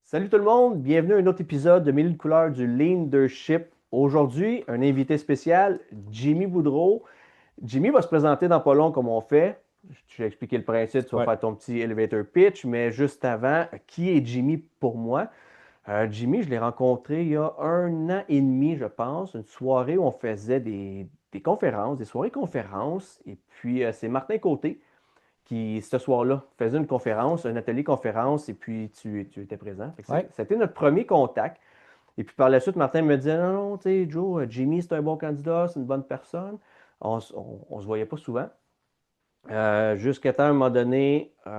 Salut tout le monde, bienvenue à un autre épisode de Mille couleurs du Leadership. Aujourd'hui, un invité spécial, Jimmy Boudreau. Jimmy va se présenter dans pas long comme on fait. Je vais expliquer le principe, tu vas Ouais. faire ton petit elevator pitch, mais juste avant, qui est Jimmy pour moi? Jimmy, je l'ai rencontré il y a 1 an et demi, je pense, une soirée où on faisait des conférences, des soirées conférences, et puis c'est Martin Côté qui, ce soir-là, faisait une conférence, un atelier conférence, et puis tu étais présent. Ouais. C'était notre premier contact. Et puis par la suite, Martin me disait, non, non, tu sais, Joe, Jimmy, c'est un bon candidat, c'est une bonne personne. On ne se voyait pas souvent. Jusqu'à temps, à un moment donné, tu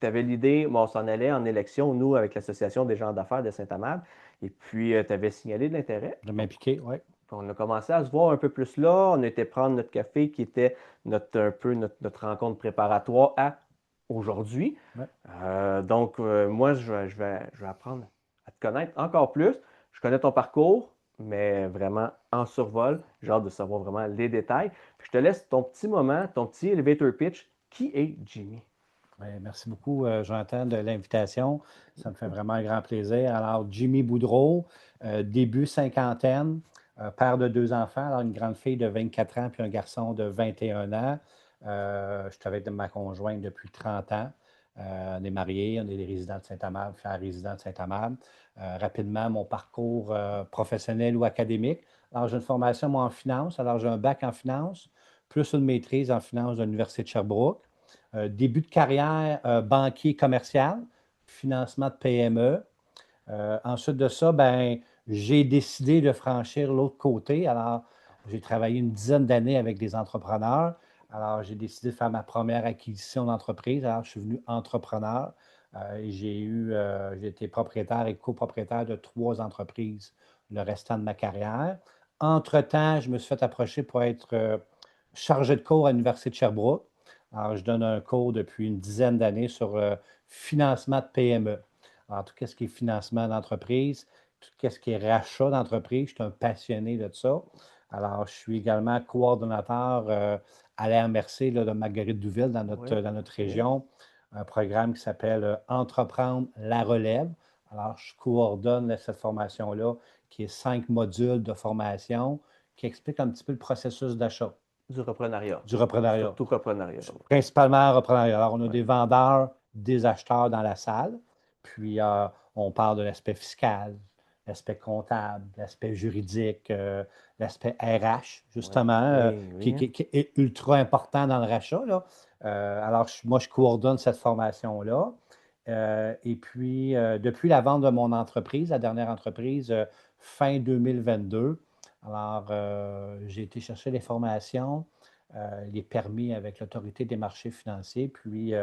avais l'idée, bon, on s'en allait en élection, nous, avec l'Association des gens d'affaires de Saint-Amand, et puis tu avais signalé de l'intérêt. De m'impliquer, ouais. Puis on a commencé à se voir un peu plus là. On était prendre notre café qui était notre rencontre préparatoire à aujourd'hui. Ouais. Moi, je vais apprendre à te connaître encore plus. Je connais ton parcours, mais vraiment en survol. J'ai hâte de savoir vraiment les détails. Puis je te laisse ton petit moment, ton petit elevator pitch. Qui est Jimmy? Ouais, merci beaucoup, Jonathan, de l'invitation. Ça me fait vraiment un grand plaisir. Alors, Jimmy Boudreau, début cinquantaine, père de deux enfants, alors une grande fille de 24 ans puis un garçon de 21 ans. Je suis avec ma conjointe depuis 30 ans. On est mariés, on est des résidents de Saint-Amand, fiers résidents de Saint-Amand. Rapidement, mon parcours professionnel ou académique. Alors, j'ai une formation, moi, en finance. Alors, j'ai un bac en finance, plus une maîtrise en finance de l'Université de Sherbrooke. Début de carrière banquier commercial, financement de PME. Ensuite de ça, ben, j'ai décidé de franchir l'autre côté. Alors, j'ai travaillé une dizaine d'années avec des entrepreneurs. Alors, j'ai décidé de faire ma première acquisition d'entreprise. Alors, je suis venu entrepreneur et j'ai été propriétaire et copropriétaire de 3 entreprises le restant de ma carrière. Entre-temps, je me suis fait approcher pour être chargé de cours à l'Université de Sherbrooke. Alors, je donne un cours depuis une dizaine d'années sur financement de PME. Alors, tout ce qui est financement d'entreprise, tout ce qui est rachat d'entreprise, je suis un passionné de ça. Alors, je suis également coordonnateur à l'AMRC de Marguerite-Douville Oui, dans notre OK. région, un programme qui s'appelle Entreprendre la relève. Alors, je coordonne cette formation-là, qui est 5 modules de formation, qui explique un petit peu le processus d'achat Du reprenariat. du reprenariat. Surtout reprenariat. Principalement reprenariat. Alors, on a Ouais. des vendeurs, des acheteurs dans la salle. Puis, on parle de l'aspect fiscal, l'aspect comptable, l'aspect juridique, l'aspect RH, Ouais. justement, Oui, oui, hein. qui est ultra important dans le rachat, là. Alors, moi, je coordonne cette formation-là. Et puis, depuis la vente de mon entreprise, la dernière entreprise, fin 2022, alors, j'ai été chercher les formations, les permis avec l'Autorité des marchés financiers. Puis,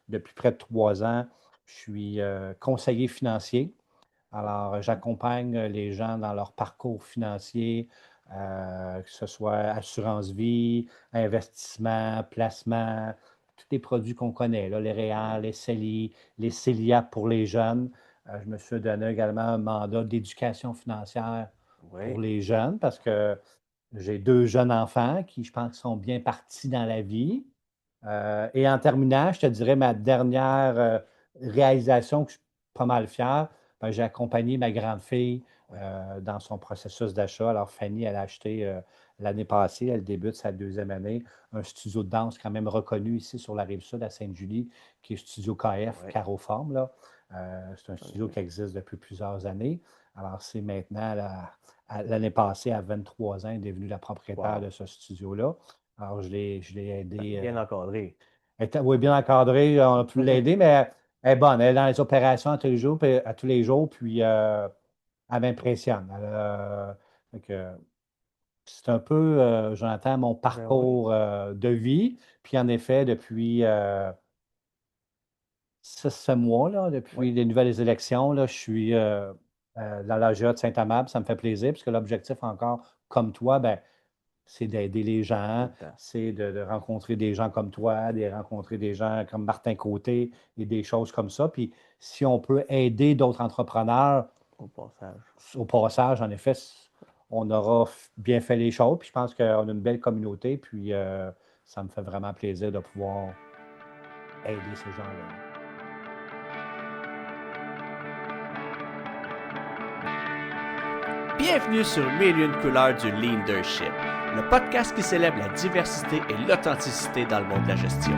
depuis près de 3 ans, je suis conseiller financier. Alors, j'accompagne les gens dans leur parcours financier, que ce soit assurance vie, investissement, placement, tous les produits qu'on connaît, là, les REER, les CELI, les CELIA pour les jeunes. Je me suis donné également un mandat d'éducation financière pour Oui. les jeunes parce que j'ai 2 jeunes enfants qui, je pense, sont bien partis dans la vie. Et en terminant, je te dirais ma dernière réalisation que je suis pas mal fier, ben, j'ai accompagné ma grande fille Ouais. dans son processus d'achat. Alors, Fanny, elle a acheté l'année passée, elle débute sa deuxième année, un studio de danse quand même reconnu ici sur la Rive-Sud à Sainte-Julie, qui est Studio KF, Ouais. Caroforme, là. C'est un J'en ai studio vu. qui existe depuis plusieurs années. Alors, c'est maintenant, l'année passée, à 23 ans, elle est devenue la propriétaire Wow. de ce studio-là. Alors, je l'ai aidé. Bien encadré. Oui, bien encadrée, on a pu l'aider, mais elle est bonne. Elle est dans les opérations à tous les jours, puis elle m'impressionne. Fait que c'est un peu, Jonathan, mon Ben oui. parcours de vie. Puis en effet, depuis 6 mois, là, Oui. depuis les nouvelles élections, là, je suis dans l'AGA de Saint-Amable. Ça me fait plaisir, puisque l'objectif encore, comme toi, ben, c'est d'aider les Tout gens, le temps. c'est de rencontrer des gens comme toi, de rencontrer des gens comme Martin Côté et des choses comme ça. Puis si on peut aider d'autres entrepreneurs Au passage. au passage, en effet, on aura bien fait les choses. Puis je pense qu'on a une belle communauté. Puis ça me fait vraiment plaisir de pouvoir aider ces gens-là. Bienvenue sur Mille et une couleurs du Leadership, le podcast qui célèbre la diversité et l'authenticité dans le monde de la gestion.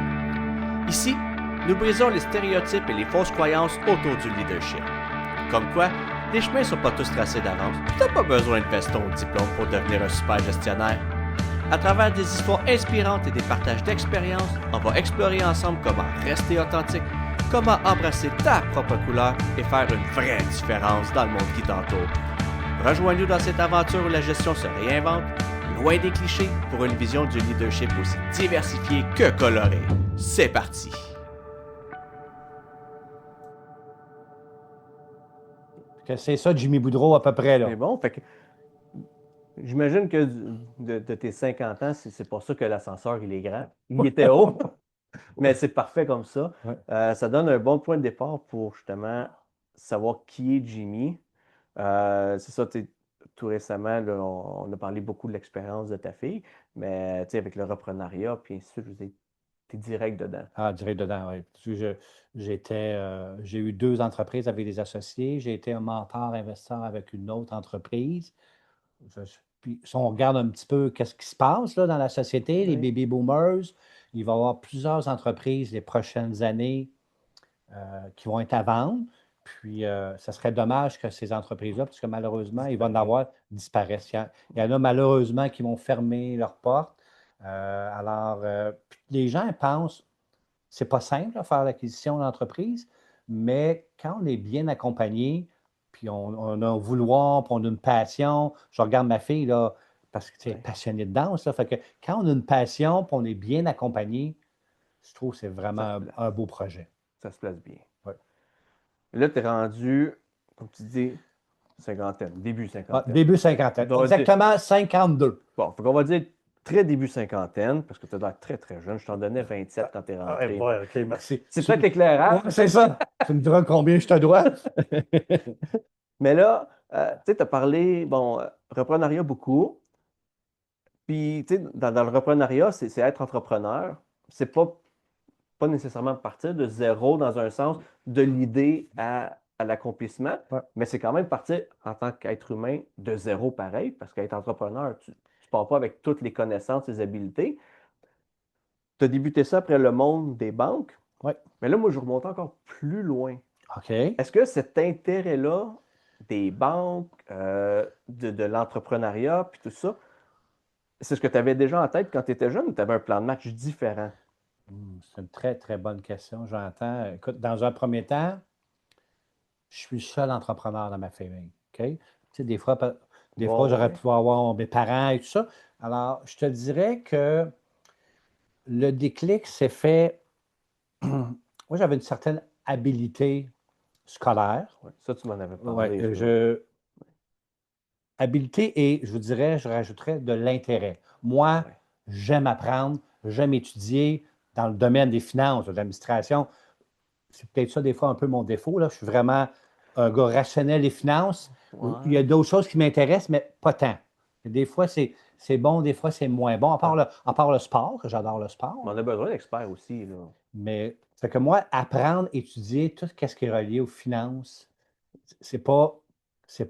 Ici, nous brisons les stéréotypes et les fausses croyances autour du leadership. Comme quoi, les chemins ne sont pas tous tracés d'avance, tu n'as pas besoin de veston ou de diplôme pour devenir un super gestionnaire. À travers des histoires inspirantes et des partages d'expériences, on va explorer ensemble comment rester authentique, comment embrasser ta propre couleur et faire une vraie différence dans le monde qui t'entoure. Rejoins-nous dans cette aventure où la gestion se réinvente, loin des clichés, pour une vision du leadership aussi diversifiée que colorée. C'est parti! C'est ça, Jimmy Boudreau, à peu près, là. Mais bon, fait que j'imagine que de tes 50 ans, c'est pour ça que l'ascenseur, il est grand. Il était haut, mais c'est parfait comme ça. Ouais. Ça donne un bon point de départ pour justement savoir qui est Jimmy. C'est ça, tout récemment, là, on a parlé beaucoup de l'expérience de ta fille, mais avec le reprenariat, puis ainsi de suite, tu es direct dedans. Ah, direct dedans, oui. J'ai eu 2 entreprises avec des associés. J'ai été un mentor investisseur avec une autre entreprise. Puis, si on regarde un petit peu qu'est-ce qui se passe là, dans la société, les Oui. baby boomers, il va y avoir plusieurs entreprises les prochaines années qui vont être à vendre. Puis, ça serait dommage que ces entreprises-là, parce que malheureusement, il va en avoir disparaissent. Il y en a malheureusement qui vont fermer leurs portes. Puis les gens pensent, c'est pas simple là, faire l'acquisition d'entreprise, mais quand on est bien accompagné, puis on a un vouloir, puis on a une passion. Je regarde ma fille, là, parce que tu es Ouais. passionné de danse. Là, fait que quand on a une passion, puis on est bien accompagné, je trouve que c'est vraiment un beau projet. Ça se place bien. Ouais. Et là, tu es rendu, comme tu dis, cinquantaine, début cinquantaine. Début cinquantaine. Exactement 52. Bon, faut qu'on va dire très début cinquantaine, parce que tu as l'air très, très jeune. Je t'en donnais 27 quand tu es rentré. OK, merci. C'est peut-être l'éclairage. Ouais, c'est ça. Tu me diras combien je te dois. Mais là, tu sais, tu as parlé, bon, reprenariat beaucoup. Puis, tu sais, dans le reprenariat, c'est être entrepreneur. C'est pas nécessairement partir de zéro dans un sens, de l'idée à l'accomplissement, Ouais. mais c'est quand même partir en tant qu'être humain de zéro pareil, parce qu'être entrepreneur, tu ne pars pas avec toutes les connaissances, les habiletés. Tu as débuté ça après le monde des banques, Ouais. mais là, moi, je remonte encore plus loin. OK. Est-ce que cet intérêt-là des banques, de l'entrepreneuriat, puis tout ça, c'est ce que tu avais déjà en tête quand tu étais jeune ou tu avais un plan de match différent? C'est une très, très bonne question. J'entends. Écoute, dans un premier temps, je suis le seul entrepreneur dans ma famille. OK? Tu sais, des fois, j'aurais pu avoir mes parents et tout ça. Alors, je te dirais que le déclic s'est fait. Moi, j'avais une certaine habilité scolaire. Ouais, ça, tu m'en avais parlé. Ouais, habilité et, je vous dirais, je rajouterais de l'intérêt. Moi, Ouais. j'aime apprendre, j'aime étudier dans le domaine des finances, de l'administration. C'est peut-être ça, des fois, un peu mon défaut. Là. Je suis vraiment un gars rationnel des finances. Ouais. Il y a d'autres choses qui m'intéressent, mais pas tant. Des fois, c'est bon, des fois, c'est moins bon. À part le sport, que j'adore le sport. Mais on a besoin d'experts aussi. Là. Mais c'est que moi, apprendre, étudier tout ce qui est relié aux finances, c'est pas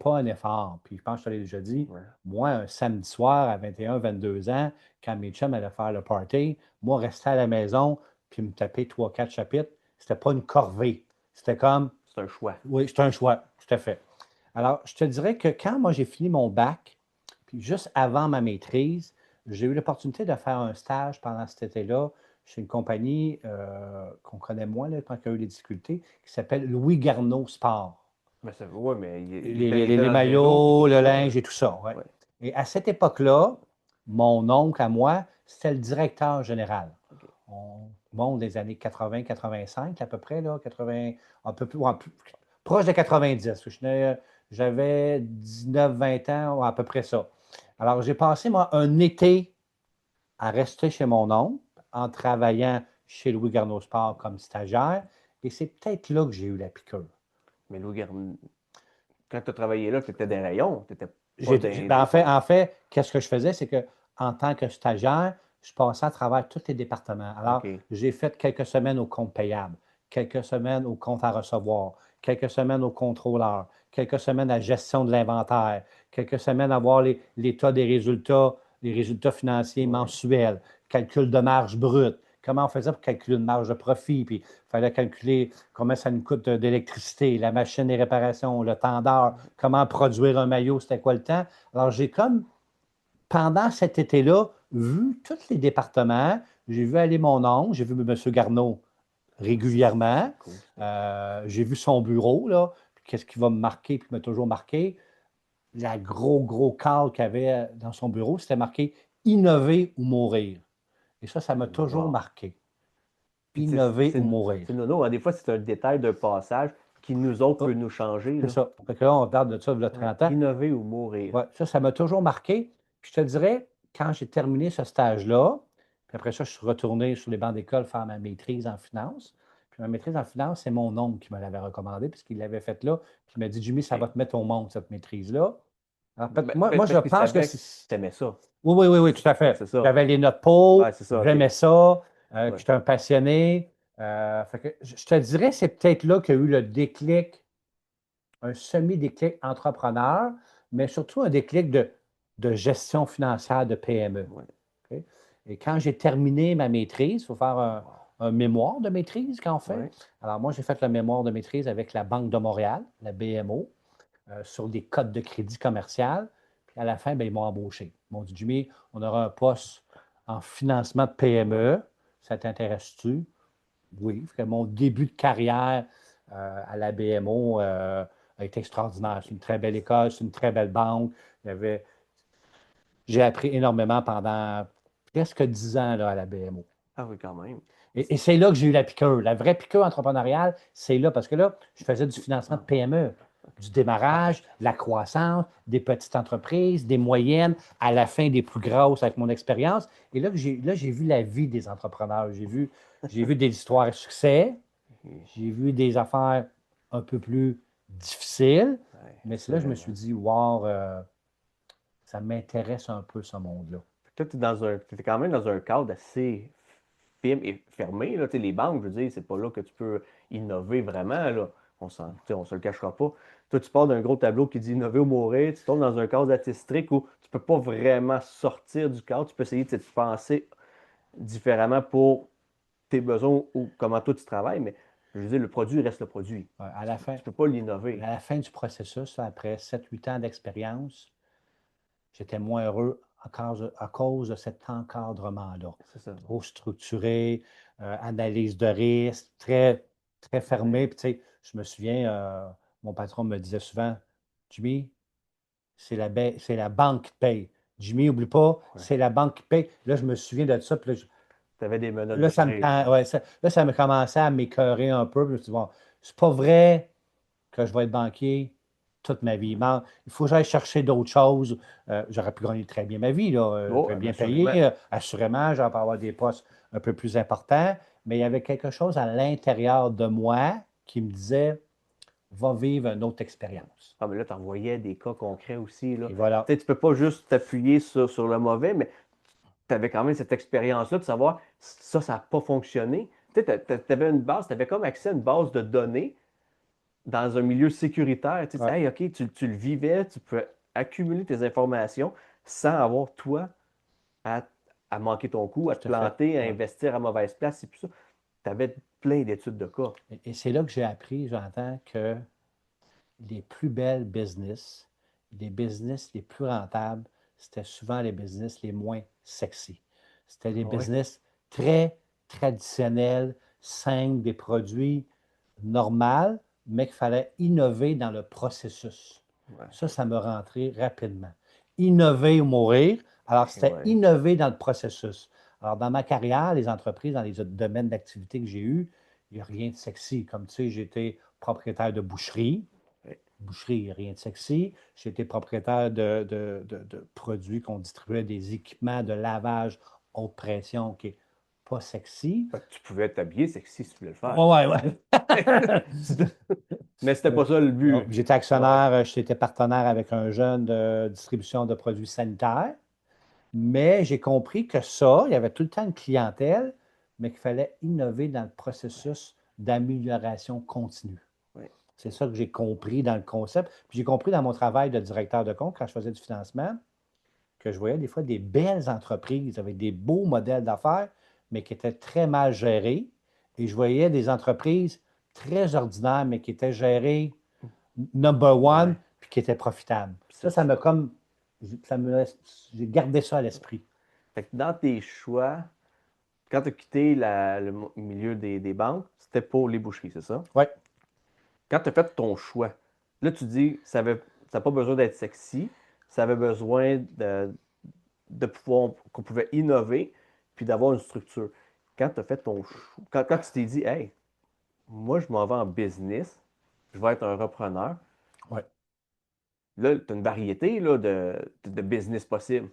un effort. Puis je pense que je te l'ai déjà dit. Ouais. Moi, un samedi soir à 21, 22 ans, quand mes chums allaient faire le party, moi, rester à la maison puis me taper 3-4 chapitres, c'était pas une corvée. C'était comme. C'est un choix. Oui, c'est un choix, tout à fait. Alors, je te dirais que quand moi j'ai fini mon bac, puis juste avant ma maîtrise, j'ai eu l'opportunité de faire un stage pendant cet été-là chez une compagnie qu'on connaît moins là, quand il y a eu des difficultés, qui s'appelle Louis Garneau Sport. Oui, mais Les maillots, le linge et tout ça. Ouais. Ouais. Et à cette époque-là, mon oncle à moi, c'était le directeur général. Okay. On monte des années 80-85 à peu près, là, 80, un peu plus, proche de 90. J'avais 19-20 ans, à peu près ça. Alors, j'ai passé, moi, un été à rester chez mon oncle en travaillant chez Louis Garneau Sport comme stagiaire. Et c'est peut-être là que j'ai eu la piqûre. Mais Louis Garneau, quand tu as travaillé là, tu étais des rayons. En fait, qu'est-ce que je faisais, c'est qu'en tant que stagiaire, je passais à travers tous les départements. Alors, j'ai fait quelques semaines au compte payable, quelques semaines au compte à recevoir, quelques semaines au contrôleur, quelques semaines à la gestion de l'inventaire, quelques semaines, avoir l'état des résultats, les résultats financiers mensuels, calcul de marge brute. Comment on faisait pour calculer une marge de profit? Puis il fallait calculer combien ça nous coûte d'électricité, la machine des réparations, le temps d'heure, comment produire un maillot, c'était quoi le temps. Alors, j'ai comme, pendant cet été-là, vu tous les départements, j'ai vu aller mon oncle, j'ai vu M. Garneau régulièrement. Cool. J'ai vu son bureau, là. Puis qu'est-ce qui va me marquer, puis m'a toujours marqué? La gros cadre qu'il y avait dans son bureau, c'était marqué « Innover ou mourir ». Et ça m'a toujours marqué. Innover ou mourir. Nono, des fois, c'est un détail d'un passage qui, nous autres, peut nous changer. C'est ça. Fait que là, on parle de ça il y a 30 ans. Innover ou mourir. Ouais, ça m'a toujours marqué. Puis je te dirais, quand j'ai terminé ce stage-là, puis après ça, je suis retourné sur les bancs d'école faire ma maîtrise en finance. Puis ma maîtrise en finance, c'est mon oncle qui me l'avait recommandé, puisqu'il l'avait faite là. Puis il m'a dit, Jimmy, ça va te mettre au monde, cette maîtrise-là. Alors, moi, je pense que tu aimais ça. Oui, tout à fait. C'est ça. J'avais les notes pour, j'aimais ça, j'étais un passionné. Fait que je te dirais, c'est peut-être là qu'il y a eu le déclic, un semi-déclic entrepreneur, mais surtout un déclic de gestion financière de PME. Okay? Et quand j'ai terminé ma maîtrise, il faut faire un mémoire de maîtrise quand on fait. Alors moi, j'ai fait le mémoire de maîtrise avec la Banque de Montréal, la BMO, sur des codes de crédit commercial. Puis à la fin, ils m'ont embauché. Ils m'ont dit, Jimmy, on aura un poste en financement de PME. Ça t'intéresse-tu? Oui. Fait que mon début de carrière à la BMO a été extraordinaire. C'est une très belle école, c'est une très belle banque. J'ai appris énormément pendant presque 10 ans là, à la BMO. Ah oui, quand même. Et c'est là que j'ai eu la piqûre. La vraie piqûre entrepreneuriale, c'est là, parce que là, je faisais du financement de PME, du démarrage, de la croissance, des petites entreprises, des moyennes, à la fin des plus grosses avec mon expérience. Et là, j'ai vu la vie des entrepreneurs. J'ai vu des histoires à succès. J'ai vu des affaires un peu plus difficiles. Mais c'est là que je me suis dit, wow, ça m'intéresse un peu ce monde-là. Toi, tu es quand même dans un cadre assez fermé. Là. Les banques, je veux dire, c'est pas là que tu peux innover vraiment. Là. On se le cachera pas. Toi, tu pars d'un gros tableau qui dit innover ou mourir, tu tombes dans un cadre assez strict où tu peux pas vraiment sortir du cadre. Tu peux essayer de penser différemment pour tes besoins ou comment toi tu travailles, mais je veux dire, le produit reste le produit. À la fin, tu peux pas l'innover. À la fin du processus, après 7-8 ans d'expérience, j'étais moins heureux à cause de cet encadrement-là. Trop structuré, analyse de risque, très, très fermé. Puis, je me souviens, mon patron me disait souvent, Jimmy, c'est la banque qui paye. Jimmy, n'oublie pas, c'est la banque qui paye. Là, je me souviens de ça. Puis là, tu avais des menottes là, ça me commençait à m'écœurer un peu. Puis je me suis dit, bon, c'est pas vrai que je vais être banquier toute ma vie. Il faut que j'aille chercher d'autres choses. J'aurais pu gagner très bien ma vie, là. J'aurais bien payé. Assurément, j'aurais pu avoir des postes un peu plus importants. Mais il y avait quelque chose à l'intérieur de moi qui me disait, va vivre une autre expérience. Ah, mais là, tu envoyais des cas concrets aussi. Là. Et voilà. Tu ne peux pas juste t'appuyer sur le mauvais, mais tu avais quand même cette expérience-là de savoir ça n'a pas fonctionné. Tu avais une base, tu avais comme accès à une base de données dans un milieu sécuritaire. Tu sais, hey, OK, tu le vivais, tu peux accumuler tes informations sans avoir, toi, à manquer ton coup, à te planter, à investir à mauvaise place et puis ça. Tu avais plein d'études de cas. Et c'est là que j'ai appris, j'entends, que les plus belles business, les business les plus rentables, c'était souvent les business les moins sexy. C'était des business très traditionnels, simples, des produits normaux, mais qu'il fallait innover dans le processus. Ça me rentrait rapidement. Innover ou mourir. Alors, c'était innover dans le processus. Alors, dans ma carrière, les entreprises, dans les domaines d'activité que j'ai eus, il n'y a rien de sexy. Comme tu sais, j'étais propriétaire de boucherie. Boucherie, il n'y a rien de sexy. J'étais propriétaire de produits qu'on distribuait, des équipements de lavage haute pression qui n'est pas sexy. Tu pouvais t'habiller sexy si tu voulais le faire. Ouais. Mais c'était pas ça le but. J'étais actionnaire, j'étais partenaire avec un jeune de distribution de produits sanitaires. Mais j'ai compris que ça, il y avait tout le temps une clientèle, mais qu'il fallait innover dans le processus d'amélioration continue. C'est ça que j'ai compris dans le concept. Puis j'ai compris dans mon travail de directeur de compte, quand je faisais du financement, que je voyais des fois des belles entreprises avec des beaux modèles d'affaires, mais qui étaient très mal gérés. Et je voyais des entreprises très ordinaires, mais qui étaient gérées number one, Ouais. puis qui étaient profitables. C'est Ça me ça. comme. J'ai gardé ça à l'esprit. Fait que dans tes choix, quand tu as quitté le milieu des banques, c'était pour les boucheries, c'est ça? Oui, Quand tu as fait ton choix, là, tu dis, ça n'a pas besoin d'être sexy, ça avait besoin de pouvoir, qu'on pouvait innover, puis d'avoir une structure. Quand tu as fait ton choix, quand tu t'es dit, hey, moi, je m'en vais en business, je vais être un repreneur, oui. là, tu as une variété là, de business possibles.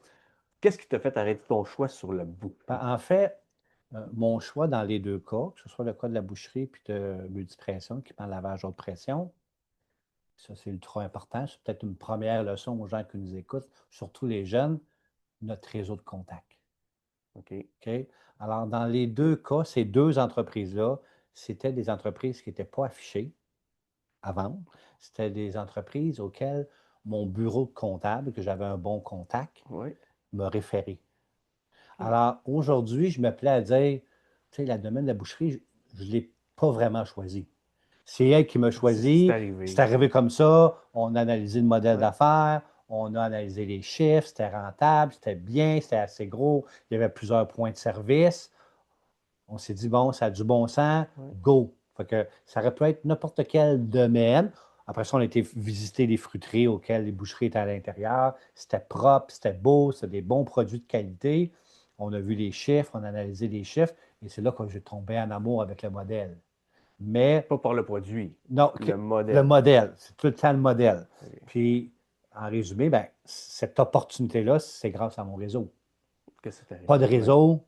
Qu'est-ce qui t'a fait arrêter ton choix sur le bout? En fait, mon choix dans les deux cas, que ce soit le cas de la boucherie puis de multipression, qui prend le lavage haute pression, ça c'est ultra important. C'est peut-être une première leçon aux gens qui nous écoutent, surtout les jeunes, notre réseau de contacts. OK. OK? Alors, dans les deux cas, ces deux entreprises-là, c'était des entreprises qui n'étaient pas affichées à vendre. C'était des entreprises auxquelles mon bureau de comptable, que j'avais un bon contact, Oui. me référait. OK. Alors, aujourd'hui, je me plais à dire, tu sais, la domaine de la boucherie, je ne l'ai pas vraiment choisi. C'est elle qui m'a C'est choisi. arrivé. C'est arrivé comme ça. On a analysé le modèle Ouais. d'affaires. On a analysé les chiffres. C'était rentable. C'était bien. C'était assez gros. Il y avait plusieurs points de service. On s'est dit, bon, ça a du bon sens. Ouais. Go. Fait que ça aurait pu être n'importe quel domaine. Après ça, on a été visiter les fruiteries auxquelles les boucheries étaient à l'intérieur. C'était propre, c'était beau, c'était des bons produits de qualité. On a vu les chiffres, on a analysé les chiffres. Et c'est là que j'ai tombé en amour avec le modèle. Mais Pas par le produit, non, le le modèle. modèle, c'est tout le temps le modèle. OK. Puis, en résumé, ben, cette opportunité-là, c'est grâce à mon réseau. Qu'est-ce qui t'est Pas de arrivé? Ouais. réseau,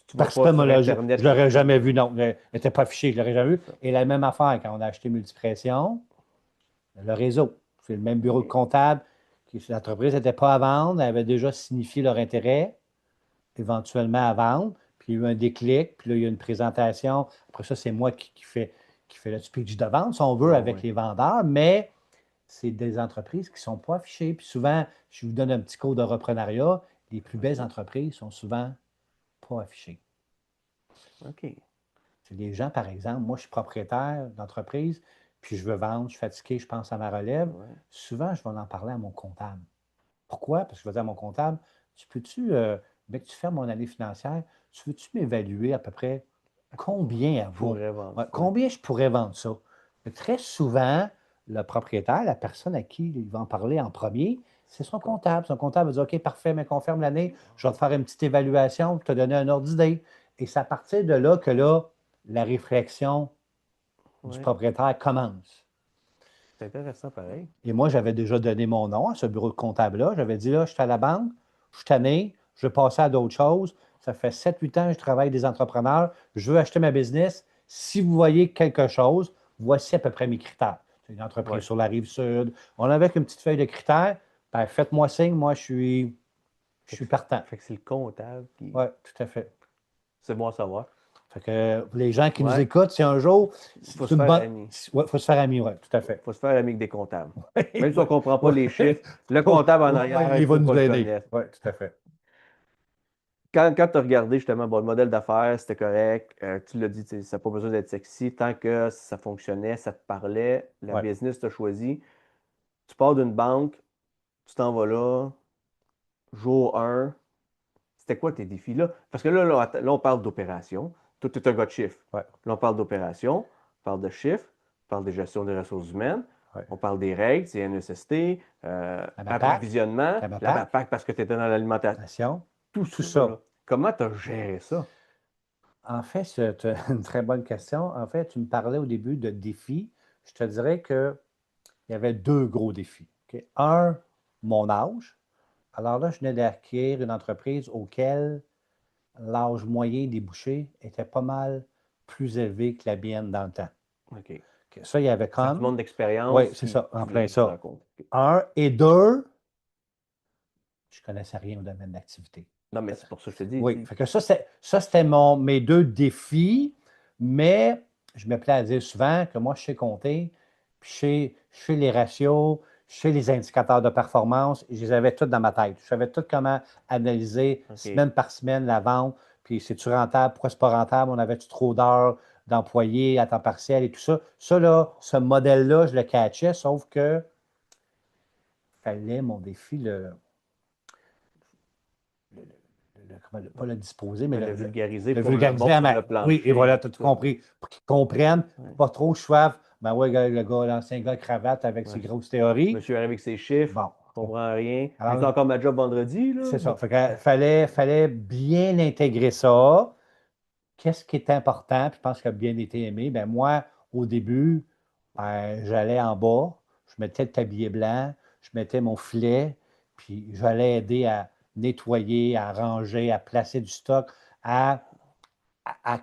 Tu vas pas personne sur ne l'a. Je Internet ne l'aurais chercher. jamais vu, non. Elle n'était pas affichée, je ne l'aurais jamais vu. C'est ça. Et la même affaire quand on a acheté Multipression, le réseau. C'est le même bureau de OK. comptable. L'entreprise n'était pas à vendre, elle avait déjà signifié leur intérêt, éventuellement à vendre. Puis il y a eu un déclic, puis là, il y a une présentation. Après ça, c'est moi qui fait le speech de vente, si on veut, Ouais, avec ouais. les vendeurs, mais c'est des entreprises qui ne sont pas affichées. Puis souvent, je vous donne un petit cours de reprenariat, les plus belles OK. entreprises sont souvent pas affichées. OK. C'est des gens, par exemple, moi, je suis propriétaire d'entreprise, puis je veux vendre, je suis fatigué, je pense à ma relève. Ouais. Souvent, je vais en parler à mon comptable. Pourquoi? Parce que je vais dire à mon comptable, dès que tu fais mon année financière, tu veux-tu m'évaluer à peu près combien elle vaut? Pourrait vendre Ouais, ça. combien je pourrais vendre ça? Mais très souvent, le propriétaire, la personne à qui il va en parler en premier, c'est son comptable. Son comptable va dire, OK, parfait, mais confirme l'année, je vais te faire une petite évaluation, te donner un ordre d'idée. Et c'est à partir de là que là, la réflexion du Ouais. propriétaire commence. C'est intéressant pareil. Et moi, j'avais déjà donné mon nom à ce bureau de comptable-là. J'avais dit, là, je suis à la banque, je suis tanné, je veux passer à d'autres choses. Ça fait 7-8 ans que je travaille avec des entrepreneurs. Je veux acheter ma business. Si vous voyez quelque chose, voici à peu près mes critères. C'est une entreprise Ouais. sur la rive sud. On avait une petite feuille de critères. Ben, faites-moi signe, moi, je suis partant. Fait que c'est le comptable qui. Oui, tout à fait. C'est bon à savoir. Fait que les gens qui nous Ouais. écoutent, si un jour, Faut c'est se une faire bonne. ami. Ouais, faut se faire ami, oui, tout à fait. Faut se faire ami avec des comptables. Même si on Oui, ne comprend pas oui. les chiffres, le Oh, comptable en oui, arrière, il il va faut nous qu'on le aider. connaisse. Oui, tout à fait. Quand tu as regardé justement bon, le modèle d'affaires, c'était correct, tu l'as dit, ça n'a pas besoin d'être sexy. Tant que ça fonctionnait, ça te parlait, la Ouais. business t'a choisi. Tu pars d'une banque, tu t'en vas là, jour 1. C'était quoi tes défis là? Parce que là on parle d'opération. Toi, tu es un gars de chiffres. Ouais. Là, on parle d'opération, on parle de chiffres, on parle de gestion des ressources humaines, Ouais. on parle des règles, CNESST, La MAPAC, approvisionnement, la la MAPAC, MAPAC parce que tu étais dans l'alimentation. Tout tout ça, là. ça. Comment tu as géré ça? En fait, c'est une très bonne question. En fait, tu me parlais au début de défis. Je te dirais qu'il y avait deux gros défis. OK? Un, mon âge. Alors là, je venais d'acquérir une entreprise auquel l'âge moyen des bouchers était pas mal plus élevé que la mienne dans le temps. OK. OK, ça, il y avait Ça, du comme. monde d'expérience Oui, c'est qui, ça, en qui plein venait te ça. rencontrer. OK. Un. Et deux, je ne connaissais rien au domaine d'activité. Non, mais c'est pour ça que je te dis. Oui, fait que ça, c'était mes deux défis, mais je me plais à dire souvent que moi, je sais compter, puis je sais les ratios, je sais les indicateurs de performance, je les avais tous dans ma tête. Je savais tout comment analyser semaine par semaine la vente, puis c'est-tu rentable, pourquoi c'est pas rentable, on avait-tu trop d'heures d'employés à temps partiel et tout ça. Ça, là, ce modèle-là, je le catchais, sauf que fallait mon défi pas le disposer, mais Le vulgariser le pour le vulgariser monde sur le Oui, et plancher. voilà, tu as tout compris. Pour qu'ils comprennent, Ouais. pas trop soif. Ben ouais, le gars, l'ancien gars cravate avec ses grosses théories. Monsieur arrive avec ses chiffres, Bon. je comprends rien. Alors, J'ai encore ma job vendredi, là. c'est ça. Fallait bien intégrer ça. Qu'est-ce qui est important? Puis je pense qu'il a bien été aimé. Ben moi, au début, ben, j'allais en bas, je mettais le tablier blanc, je mettais mon filet, puis j'allais aider à nettoyer, à ranger, à placer du stock, à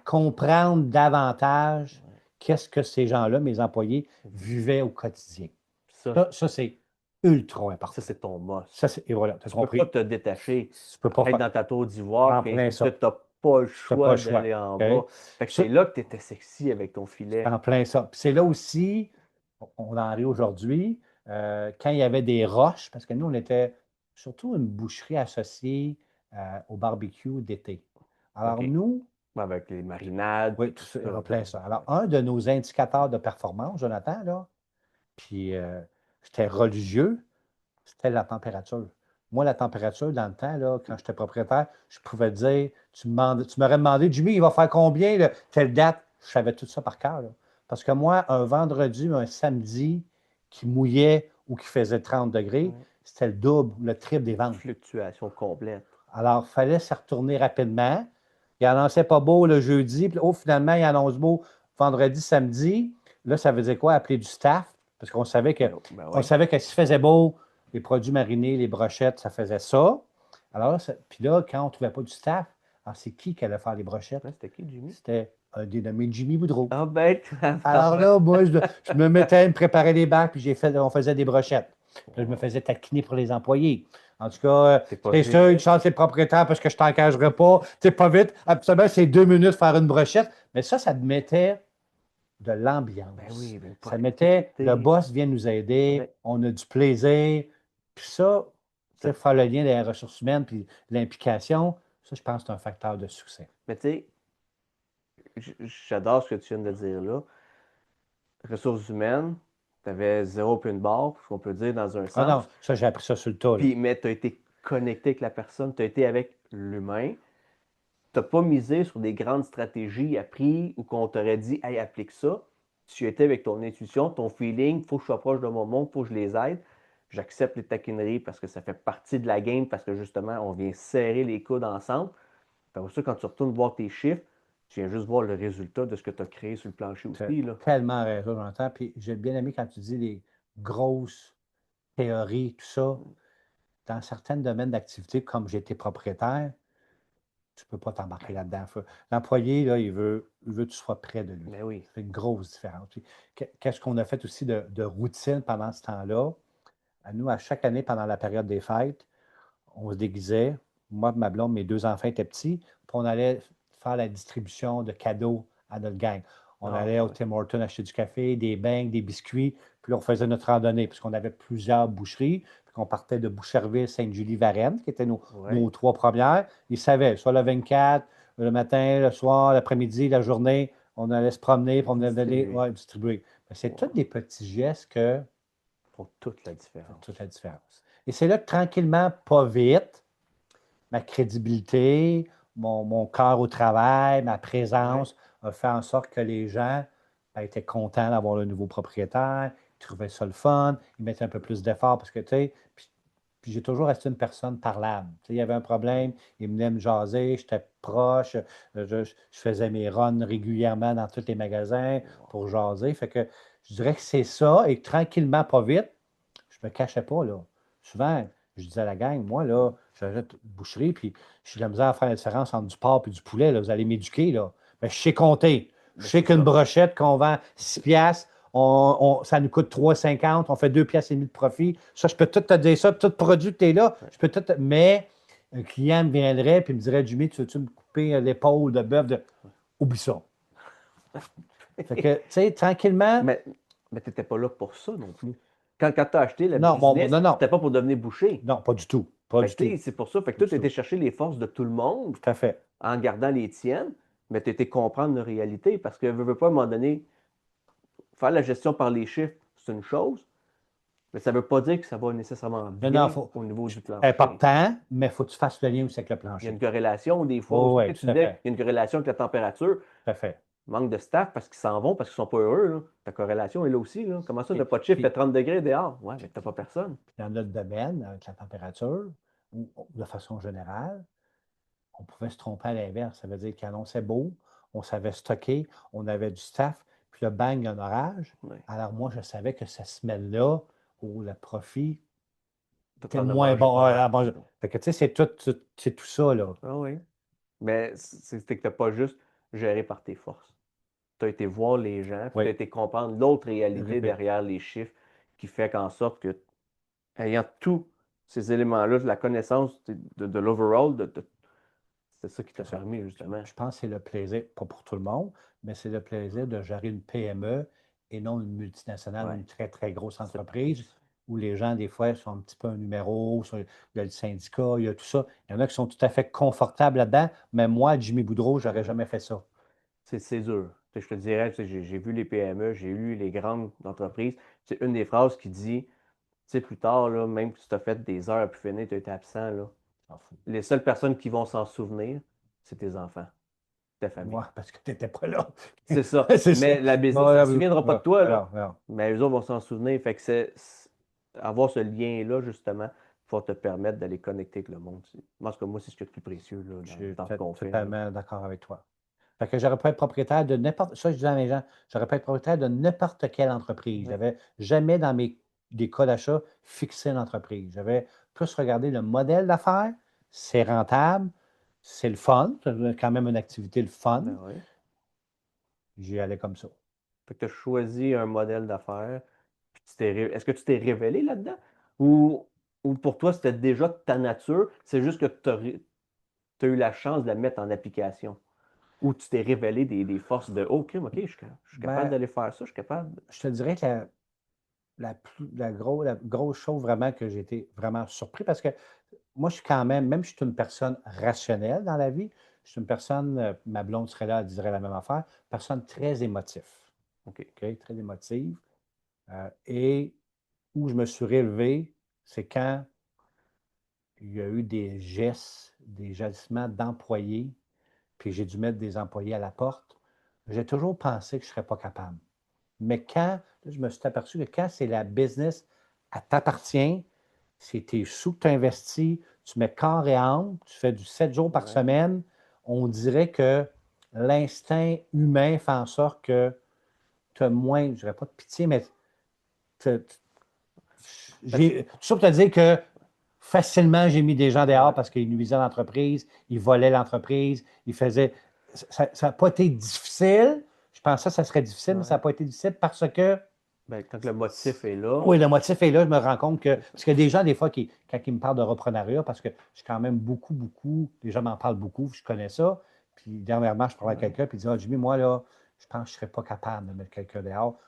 comprendre davantage qu'est-ce que ces gens-là, mes employés, vivaient au quotidien. Ça c'est ultra important. Ça, c'est ton must. Et voilà, tu as compris. Tu peux pas te détacher, Tu peux pas être faire dans ta tour d'ivoire, puis plein tu ça. n'as pas le Tu choix pas le choix. d'aller en OK? bas. Fait que Ça- c'est là que tu étais sexy avec ton filet. En plein ça. Puis c'est là aussi, on en rit aujourd'hui, quand il y avait des roches, parce que nous, on était surtout une boucherie associée au barbecue d'été. Alors OK. nous, Avec les marinades. oui, tout ça, en plein ça. Alors, un de nos indicateurs de performance, Jonathan, là, puis j'étais religieux, c'était la température. Moi, la température, dans le temps, là, quand j'étais propriétaire, je pouvais dire, tu m'aurais demandé, Jimmy, il va faire combien, là, telle date? Je savais tout ça par cœur. Là. Parce que moi, un vendredi, un samedi qui mouillait ou qui faisait 30 degrés, c'était le double, le triple des ventes. Fluctuation complète. Alors, il fallait se retourner rapidement. Il annonçait pas beau le jeudi, puis finalement, il annonce beau vendredi, samedi. Là, ça veut dire quoi? Appeler du staff, parce qu'on savait que, on savait que s'il faisait beau, les produits marinés, les brochettes, ça faisait ça. Alors, puis là, quand on ne trouvait pas du staff, alors c'est qui allait faire les brochettes? C'était qui, Jimmy? C'était un dénommé Jimmy Boudreau. Ah ben, alors là, moi, je me mettais à me préparer les bacs, puis on faisait des brochettes. Puis là, je me faisais taquiner pour les employés. En tout cas, c'est ça, une chance, c'est le propriétaire parce que je ne t'engagerai pas. C'est pas vite. Absolument, c'est 2 minutes faire une brochette. Mais ça mettait de l'ambiance. Ben oui, ça mettait, le boss vient nous aider, on a du plaisir. Puis ça, faire le lien des ressources humaines puis l'implication, ça, je pense que c'est un facteur de succès. Mais tu sais, j'adore ce que tu viens de dire là. Ressources humaines, tu avais 0 puis une barre, ce qu'on peut dire dans un sens. Ah non, ça, j'ai appris ça sur le tas. Puis, mais tu as été connecté avec la personne, tu as été avec l'humain. Tu n'as pas misé sur des grandes stratégies appris ou qu'on t'aurait dit, hey, applique ça. Tu étais avec ton intuition, ton feeling, il faut que je sois proche de mon monde, il faut que je les aide. J'accepte les taquineries parce que ça fait partie de la game, parce que justement, on vient serrer les coudes ensemble. Pour ça, quand tu retournes voir tes chiffres, tu viens juste voir le résultat de ce que tu as créé sur le plancher aussi. Tu as tellement raison, j'entends. Puis j'ai bien aimé quand tu dis les grosses théories, tout ça. Dans certains domaines d'activité, comme j'étais propriétaire, tu ne peux pas t'embarquer là-dedans. L'employé, là, il veut que tu sois près de lui. Mais oui. Ça fait une grosse différence. Qu'est-ce qu'on a fait aussi de routine pendant ce temps-là? Nous, à chaque année, pendant la période des fêtes, on se déguisait. Moi, ma blonde, mes 2 enfants étaient petits, puis on allait faire la distribution de cadeaux à notre gang. On allait au Tim Hortons acheter du café, des beignes, des biscuits, puis là, on faisait notre randonnée, puisqu'on avait plusieurs boucheries, puis qu'on partait de Boucherville, Sainte-Julie-Varennes, qui étaient nos 3 premières. Ils savaient, soit le 24, le matin, le soir, l'après-midi, la journée, on allait se promener, puis on allait distribuer. C'est tous des petits gestes qui font toute la différence. Toute la différence. Et c'est là que tranquillement, pas vite, ma crédibilité, mon cœur au travail, ma présence a fait en sorte que les gens étaient contents d'avoir le nouveau propriétaire, ils trouvaient ça le fun, ils mettaient un peu plus d'effort parce que, tu sais, puis j'ai toujours resté une personne parlable. Tu sais, il y avait un problème, ils venaient me jaser, j'étais proche, je faisais mes runs régulièrement dans tous les magasins pour jaser. Fait que je dirais que c'est ça, et tranquillement, pas vite, je ne me cachais pas, là. Souvent, je disais à la gang, moi, là, j'achète une boucherie, puis je suis de la misère à faire la différence entre du porc et du poulet, là. Vous allez m'éduquer, là. Mais je sais compter. Je sais qu'une brochette qu'on vend 6 piastres, ça nous coûte 3,50, on fait 2,5 piastres de profit. Ça, je peux tout te dire ça, tout produit que tu es là, je peux tout. Mais un client me viendrait et me dirait, Jimmy, tu veux-tu me couper l'épaule de bœuf? Oublie ça. Fait que, tu sais, tranquillement, Mais tu n'étais pas là pour ça non plus. Quand tu as acheté la non, business, non, c'était pas pour devenir boucher. non, pas du tout. Pas Fait du que, tu tout. sais, c'est pour ça. Fait que Pas toi, du tu tout. étais chercher les forces de tout le monde Tout à fait. en gardant les tiennes, mais tu étais comprendre la réalité parce que, veux pas, à un moment donné, faire la gestion par les chiffres, c'est une chose, mais ça ne veut pas dire que ça va nécessairement Non, non, bien au niveau du c'est plancher. important, mais il faut que tu fasses le lien aussi avec le Il y a plancher. une corrélation des fois. Oh, Aussi. oui, Tu tout à disais, fait. il y a une corrélation avec la température. Tout à fait. Manque de staff parce qu'ils s'en vont, parce qu'ils sont pas heureux. Là. Ta corrélation est là aussi. Là. Comment ça, Puis, n'a pas de chiffre, puis, fait 30 degrés dehors? Ouais, mais t'as pas personne. dans notre domaine, avec la température, ou de façon générale, on pouvait se tromper à l'inverse. Ça veut dire qu'il annonçait beau, on savait stocker, on avait du staff, puis le bang, un orage. Ouais. Alors moi, je savais que cette semaine-là, où le profit était T'en as moins mangé bon. pas mal. Fait que tu sais, c'est tout ça, là. Ah oui. Mais c'était que t'as pas juste géré par tes forces. Tu as été voir les gens, puis tu as Oui. été comprendre l'autre réalité Oui. derrière les chiffres qui fait qu'en sorte que, ayant tous ces éléments-là, de la connaissance de l'overall, c'est ça qui t'a C'est ça. permis, justement. Je pense que c'est le plaisir, pas pour tout le monde, mais c'est le plaisir de gérer une PME et non une multinationale ou Ouais. une très, très grosse entreprise où les gens, des fois, sont un petit peu un numéro, il y a le syndicat, il y a tout ça. Il y en a qui sont tout à fait confortables là-dedans, mais moi, Jimmy Boudreau, j'aurais jamais fait ça. C'est dur. Tu sais, je te dirais, tu sais, j'ai vu les PME, j'ai lu les grandes entreprises. C'est une des phrases qui dit, tu sais, plus tard, là, même si tu as fait des heures à plus finir, tu as été absent, là, M'en fous. les seules personnes qui vont s'en souvenir, c'est tes enfants, ta famille. Moi, parce que tu n'étais pas là. C'est ça. C'est ça. Mais la business, Bon, ça ne se souviendra pas de toi, là. alors, alors. Mais eux autres vont s'en souvenir. Fait que avoir ce lien-là, justement, va te permettre d'aller connecter avec le monde. Moi, c'est ce qui est le plus précieux là, Je suis dans ce qu'on fait. Là. totalement d'accord avec toi. Fait que j'aurais pu être propriétaire de n'importe. Ça, je dis à mes gens, j'aurais pu être propriétaire de n'importe quelle entreprise. Je Ouais. n'avais jamais dans des cas d'achat fixé une entreprise. J'avais plus regardé le modèle d'affaires, c'est rentable, c'est le fun, c'est quand même une activité le fun. Ben oui. J'y allais comme ça. Fait que tu as choisi un modèle d'affaires. Est-ce que tu t'es révélé là-dedans? Ou pour toi, c'était déjà de ta nature, c'est juste que tu as eu la chance de la mettre en application? Ou tu t'es révélé des forces de OK, je suis capable Ben, d'aller faire ça, je suis capable. je te dirais que la grosse chose vraiment que j'ai été vraiment surpris parce que moi, je suis quand même si je suis une personne rationnelle dans la vie, je suis une personne, ma blonde serait là, elle dirait la même affaire, personne très émotive. OK. OK, très émotive. Et où je me suis relevé, c'est quand il y a eu des gestes, des agissements d'employés, puis j'ai dû mettre des employés à la porte. J'ai toujours pensé que je ne serais pas capable. Mais quand je me suis aperçu que quand c'est la business, elle t'appartient, c'est tes sous que tu investis, tu mets corps et âme, tu fais du 7 jours par Ouais. semaine, on dirait que l'instinct humain fait en sorte que tu as moins, je ne dirais pas de pitié, mais tout ça pour te dire que facilement, j'ai mis des gens dehors parce qu'ils nuisaient à l'entreprise, ils volaient l'entreprise, ils faisaient. Ça n'a pas été difficile. Je pensais que ça serait difficile, mais ça n'a pas été difficile parce que. Ben, quand le motif est là. Oui, le motif est là, je me rends compte que. Parce qu'il y a des gens, des fois, quand ils me parlent de reprenariat, parce que je suis quand même beaucoup, les gens m'en parlent beaucoup, je connais ça. Puis dernièrement, je parlais à quelqu'un, puis il dit: Ah, Jimmy, moi, là, je pense que je ne serais pas capable de mettre quelqu'un dehors.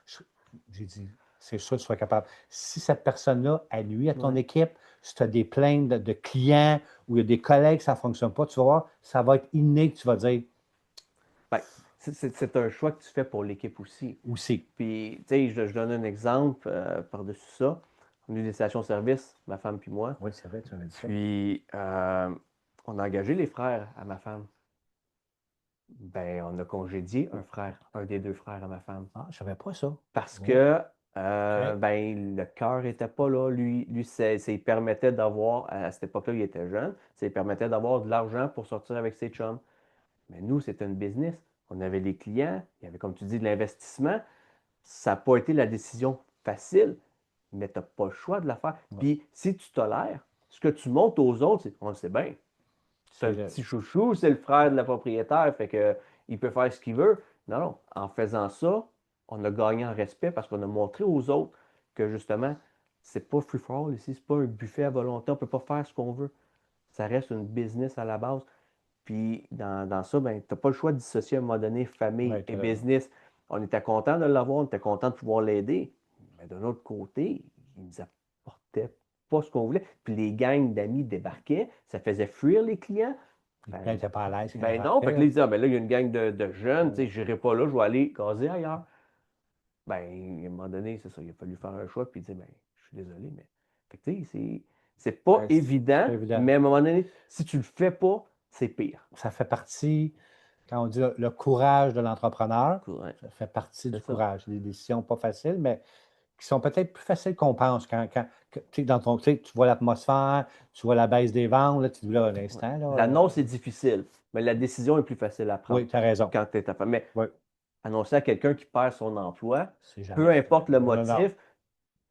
J'ai dit: C'est sûr que tu seras capable. Si cette personne-là a nuit à ton équipe, si tu as des plaintes de clients ou il y a des collègues, ça ne fonctionne pas, tu vas voir, ça va être inné que tu vas dire. Ben, c'est un choix que tu fais pour l'équipe aussi. Aussi. Puis, tu sais, je donne un exemple par-dessus ça. On a eu des stations-service, ma femme puis moi. Oui, c'est vrai, tu m'as dit ça. Puis, on a engagé les frères à ma femme. Ben, on a congédié un des deux frères à ma femme. Ah, je ne savais pas ça. Parce Ouais. que, Ok. ben, le cœur n'était pas là. Lui ça lui permettait d'avoir, à cette époque-là, il était jeune, ça lui permettait d'avoir de l'argent pour sortir avec ses chums. Mais nous, c'était une business. On avait des clients, il y avait, comme tu dis, de l'investissement. Ça n'a pas été la décision facile, mais tu n'as pas le choix de la faire. Ouais. Puis, si tu tolères, ce que tu montres aux autres, on le sait bien. C'est un petit chouchou, c'est le frère de la propriétaire, fait que il peut faire ce qu'il veut. Non. En faisant ça, on a gagné en respect parce qu'on a montré aux autres que justement, c'est pas free for all ici, c'est pas un buffet à volonté, on peut pas faire ce qu'on veut. Ça reste une business à la base. Puis dans ça, ben, tu n'as pas le choix de dissocier à un moment donné famille Ouais, et business. On était content de l'avoir, on était content de pouvoir l'aider. Mais d'un autre côté, il nous apportait pas ce qu'on voulait. Puis les gangs d'amis débarquaient, ça faisait fuir les clients. Les clients n'étaient pas à l'aise. Ben non, fait que là, ils disaient, ah, ben là, il y a une gang de jeunes, tu sais, je n'irai pas là, je vais aller caser ailleurs. Ben, à un moment donné, c'est ça, il a fallu faire un choix, puis dire, ben, je suis désolé, mais. Fait que, tu sais, c'est pas Ben, évident, pas évident. mais à un moment donné, si tu le fais pas, c'est pire. Ça fait partie, quand on dit le courage de l'entrepreneur, Ouais. ça fait partie du C'est ça. courage. Des décisions pas faciles, mais qui sont peut-être plus faciles qu'on pense. Quand tu sais, dans ton, tu sais, tu vois l'atmosphère, tu vois la baisse des ventes, là, tu dis là, un instant. Là, L'annonce est difficile, mais la décision est plus facile à prendre oui, tu as raison. quand tu es ta femme. Mais Oui, annoncer à quelqu'un qui perd son emploi, c'est jamais. peu importe le Non, non, non. motif,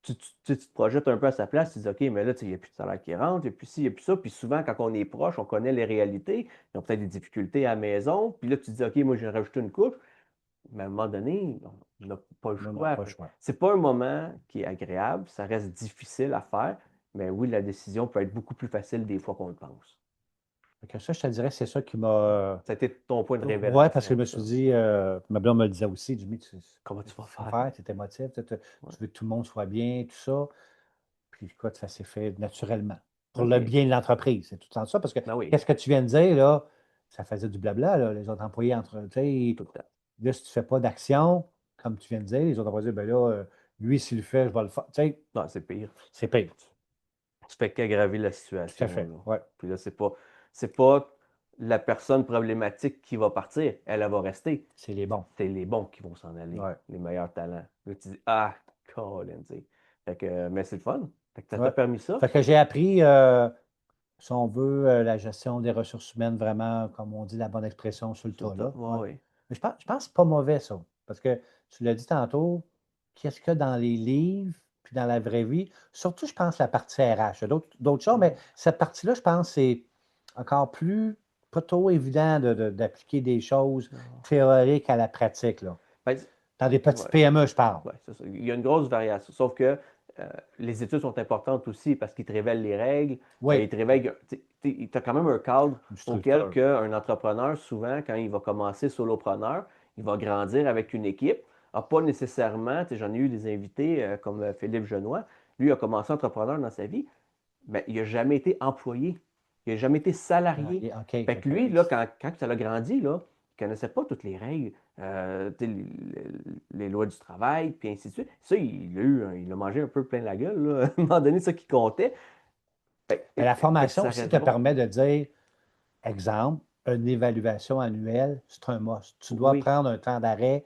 tu te projettes un peu à sa place, tu dis, OK, mais là, il n'y a plus de salaire qui rentre, il n'y a plus ci, il n'y a plus ça. Puis souvent, quand on est proche, on connaît les réalités. Ils ont peut-être des difficultés à la maison. Puis là, tu dis, OK, moi, j'ai rajouté une couche. Mais à un moment donné, on n'a pas le Non, non, choix. pas le choix. C'est pas un moment qui est agréable, ça reste difficile à faire. Mais oui, la décision peut être beaucoup plus facile des fois qu'on le pense. Fait que ça, je te dirais, c'est ça qui m'a. Ça a été ton point de révélation. Oui, parce que je me suis dit, ma blonde me le disait aussi, Jimmy, Comment tu vas faire? faire, tu es émotif, tu veux que tout le monde soit bien, tout ça. Puis écoute, ça s'est fait naturellement. Pour le OK. bien de l'entreprise, c'est tout le temps ça. Parce que Ben oui, qu'est-ce que tu viens de dire, là? Ça faisait du blabla, là, les autres employés entre. Tu sais, tout le temps. là, si tu ne fais pas d'action, comme tu viens de dire, les autres employés disent, ben là, lui, s'il le fait, je vais le faire. Tu sais, Non, c'est pire. c'est pire. Tu fais qu'aggraver la Tout situation. à fait. Là. Ouais. Puis là, c'est pas la personne problématique qui va partir. Elle va rester. C'est les bons. C'est les bons qui vont s'en aller. Ouais. Les meilleurs talents. Là, tu dis, ah, Colin, tu sais. Fait que, mais c'est le fun. Fait que ça Ouais. t'a permis ça. Fait que j'ai appris, si on veut, la gestion des ressources humaines, vraiment, comme on dit, la bonne expression sur le tas. Là. Ouais, Ouais. ouais. Mais je pense que c'est pas mauvais, ça. Parce que tu l'as dit tantôt, qu'est-ce qu'il y a dans les livres, puis dans la vraie vie? Surtout, je pense, la partie RH. Il y a d'autres choses, mais cette partie-là, je pense, c'est encore plus, pas trop évident d'appliquer des choses théoriques à la pratique. Là. Ben, Dans des petites ouais. PME, je parle. Ouais, c'est ça. Il y a une grosse variation. Sauf que les études sont importantes aussi parce qu'ils te révèlent les règles. Oui. Ils te révèlent. Tu as quand même un cadre Une auquel structure. un entrepreneur, souvent, quand il va commencer solopreneur, il va grandir avec une équipe. Pas nécessairement, j'en ai eu des invités comme Philippe Genois. Lui a commencé entrepreneur dans sa vie, mais il n'a jamais été employé. Il n'a jamais été salarié. OK. Fait que lui, là, quand ça a grandi, là, il ne connaissait pas toutes les règles, les lois du travail, puis ainsi de suite. Ça, il a mangé un peu plein la gueule, là. À un moment donné, ça qui comptait. Mais la formation ça aussi reste te bon. permet de dire, exemple, une évaluation annuelle, c'est un must. Tu dois Oui. prendre un temps d'arrêt.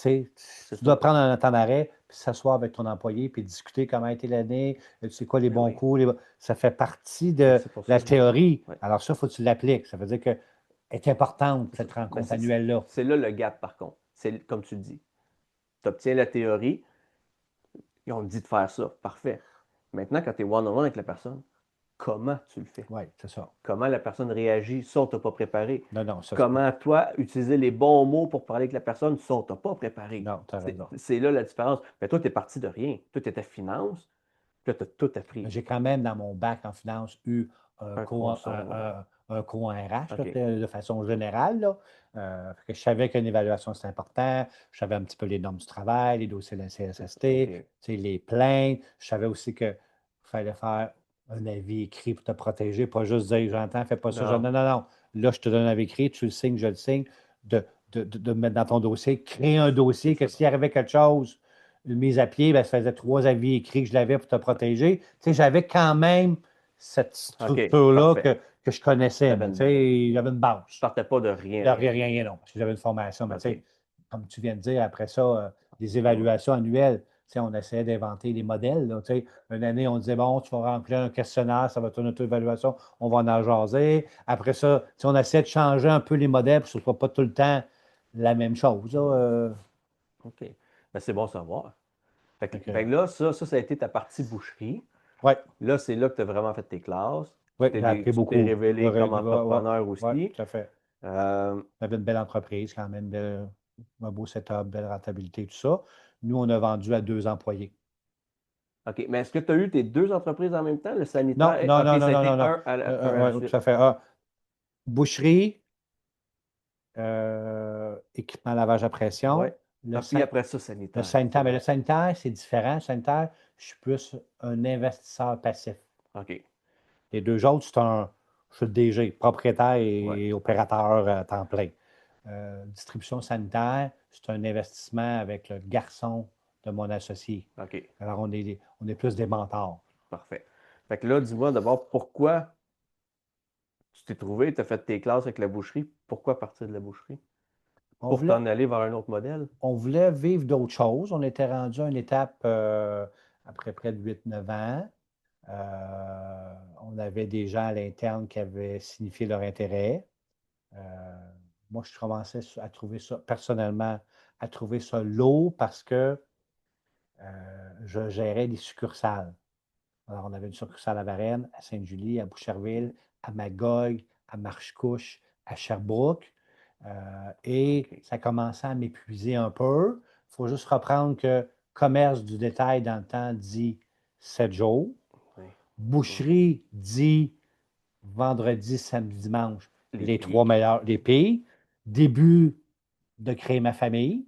Tu ça. dois prendre un temps d'arrêt, puis s'asseoir avec ton employé, puis discuter comment a été l'année, c'est quoi les Ben bons oui. coups. Ça fait partie de C'est pour ça la que je- théorie. Ouais. Alors ça, il faut que tu l'appliques. Ça veut dire que est importante, cette Ben, rencontre annuelle-là. c'est là le gap, par contre. C'est comme tu le dis. Tu obtiens la théorie, et on te dit de faire ça. Parfait. Maintenant, quand tu es one-on-one avec la personne, comment tu le fais? Oui, c'est ça. Comment la personne réagit, ça, on t'a pas préparé. Non, ça, Comment toi, utiliser les bons mots pour parler avec la personne, ça, on t'a pas préparé. non, tu as raison. C'est là la différence. Mais toi, tu es parti de rien. Toi, tu étais finance, puis là, tu as tout appris. J'ai quand même, dans mon bac en finance, eu Un cours cours, un cours en RH, là, OK. de façon générale. Là. Fait que je savais qu'une évaluation, c'était important. Je savais un petit peu les normes du travail, les dossiers de la CSST, OK. tu sais, les plaintes. Je savais aussi qu'il fallait faire un avis écrit pour te protéger, pas juste dire j'entends, fais pas ça. Non. Non. Là, je te donne un avis écrit, tu le signes, je le signe, de me mettre dans ton dossier, créer un dossier que s'il arrivait quelque chose, une mise à pied, ben, ça faisait 3 avis écrits que je l'avais pour te protéger. Tu sais, j'avais quand même cette structure-là parfait. que je connaissais. T'avais Tu sais, j'avais une base. Tu partais pas de rien. Il n'y a rien, non. Parce que j'avais une formation. Mais OK. tu sais, comme tu viens de dire, après ça, des évaluations annuelles. Tu sais, on essayait d'inventer des modèles. Là, tu sais. Une année, on disait, bon, tu vas remplir un questionnaire, ça va être une auto-évaluation, on va en jaser. Après ça, tu sais, on essayait de changer un peu les modèles pour que ce ne soit pas tout le temps la même chose. Là, OK. Ben, c'est bon à savoir. Fait que, OK. fait que là, ça a été ta partie boucherie. Oui. Là, c'est là que tu as vraiment fait tes classes. Oui, Tu j'ai appris beaucoup. t'es révélé Ouais, comme ouais, entrepreneur aussi. Oui, tout à fait. Euh, On avait une belle entreprise, quand même, un beau setup, belle rentabilité, tout ça. Nous, on a vendu à 2 employés. OK. Mais est-ce que tu as eu tes 2 entreprises en même temps, le Non, sanitaire? non, OK, non, ça a non, été non, non. un à la Oui, suite. tout à fait. Boucherie, équipement lavage à pression, Ouais. Le, Puis san- après ça, le sanitaire. sanitaire, mais c'est le sanitaire, c'est différent. Le sanitaire, je suis plus un investisseur passif. OK. Les deux autres, je suis le DG, propriétaire Ouais. et opérateur à temps plein. Distribution sanitaire, c'est un investissement avec le garçon de mon associé. OK. Alors, on est plus des mentors. Parfait. Fait que là, dis-moi d'abord pourquoi tu t'es trouvé, tu as fait tes classes avec la boucherie. Pourquoi partir de la boucherie? On Pour voulait, t'en aller vers un autre modèle? on voulait vivre d'autres choses. On était rendu à une étape après près de 8-9 ans. On avait des gens à l'interne qui avaient signifié leur intérêt. Moi, je commençais à trouver ça, personnellement, à trouver ça lourd parce que je gérais des succursales. Alors, on avait une succursale à Varennes, à Sainte-Julie, à Boucherville, à Magog, à Marchecouche, à Sherbrooke. Et OK. ça commençait à m'épuiser un peu. Il faut juste reprendre que commerce du détail dans le temps dit 7 jours. Oui. Boucherie dit vendredi, samedi, dimanche, Les les trois pays. meilleurs, les pays. Début de créer ma famille.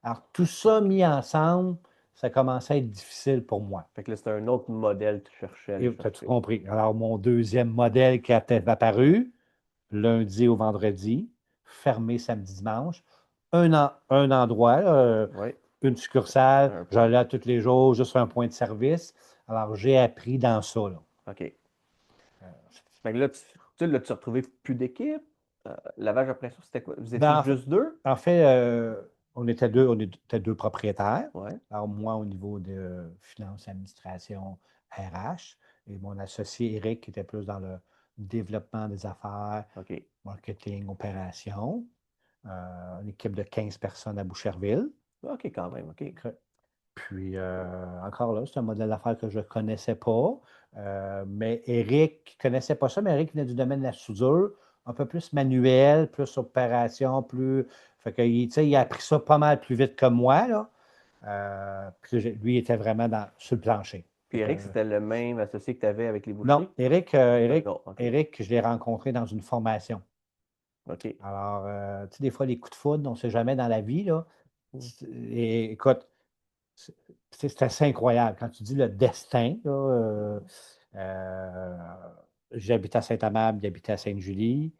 Alors, tout ça mis ensemble, ça commençait à être difficile pour moi. Fait que là, c'était un autre modèle que tu cherchais à aller Et tu as tout chercher. compris. Alors, mon deuxième modèle qui a apparu, lundi au vendredi, fermé samedi, dimanche, un endroit, Oui. une succursale, Un point. j'allais tous les jours, juste un point de service. Alors, j'ai appris dans ça, là. OK. Fait que là, là, tu as retrouvé plus d'équipe. Lavage après ça, c'était quoi? Vous étiez Ben, juste deux? en fait, on était deux propriétaires. Ouais. Alors, moi, au niveau de finance, administration, RH, et mon associé Eric, qui était plus dans le développement des affaires, OK. marketing, opération. Une équipe de 15 personnes à Boucherville. OK, quand même. OK. Puis, encore là, c'est un modèle d'affaires que je ne connaissais pas. Mais Eric ne connaissait pas ça, mais Eric venait du domaine de la soudure, un peu plus manuel, plus opération, plus. Fait que, il a appris ça pas mal plus vite que moi, là. Puis lui, il était vraiment sur le plancher. Puis Eric, c'était le même associé que tu avais avec les boucheries? Non, Eric, Non, OK. Eric, je l'ai rencontré dans une formation. OK. Alors, tu sais, des fois, les coups de foudre, on ne sait jamais dans la vie, là. Mm. Et écoute, c'est assez incroyable. Quand tu dis le destin, là, j'habite à Saint-Amable, il habitait à Sainte-Julie.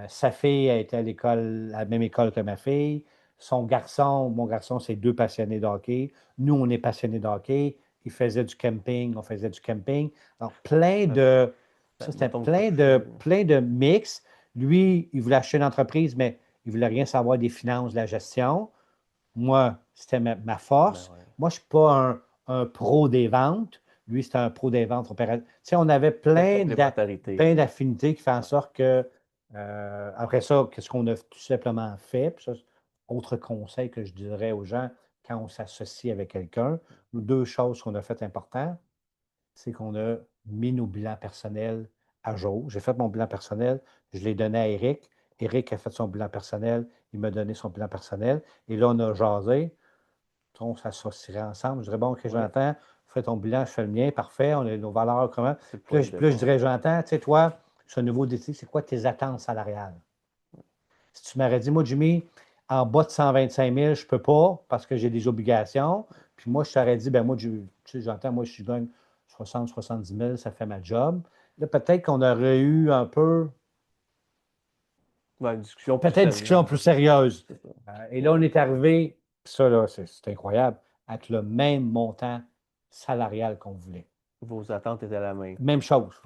Sa fille a été à la même école que ma fille. Mon garçon, c'est deux passionnés de hockey. Nous, on est passionnés de hockey. Il faisait du camping, on faisait du camping. Alors, c'était plein de mix. Lui, il voulait acheter une entreprise, mais il ne voulait rien savoir des finances, de la gestion. Moi, c'était ma force. Ben ouais. Moi, je ne suis pas un pro des ventes. Lui, c'était un pro des ventes opérationnelles. Tu sais, on avait plein d'affinités qui font en sorte que, après ça, qu'est-ce qu'on a tout simplement fait? Puis ça, autre conseil que je dirais aux gens quand on s'associe avec quelqu'un, deux choses qu'on a faites importantes, c'est qu'on a mis nos bilans personnels à jour. J'ai fait mon bilan personnel, je l'ai donné à Eric. Eric a fait son bilan personnel, il m'a donné son bilan personnel. Et là, on a jasé. On s'associerait ensemble. Je dirais, bon, OK, Ouais. Jonathan, fais ton bilan, je fais le mien, parfait, on a nos valeurs comment. C'est le Puis là, point de puis là, je départ. dirais, Jonathan, tu sais, toi, ce nouveau défi, c'est quoi tes attentes salariales? Si tu m'aurais dit, moi, Jimmy, en bas de 125 000, je ne peux pas parce que j'ai des obligations. Puis moi, je t'aurais dit, ben moi, tu sais, j'entends, moi, je gagne 60-70 000, ça fait ma job. Là, peut-être qu'on aurait eu un peu, Ouais, une discussion peut-être une discussion plus sérieuse. Et là, on est arrivé, ça, là, c'est incroyable, avec le même montant salarial qu'on voulait. Vos attentes étaient la même. Même chose.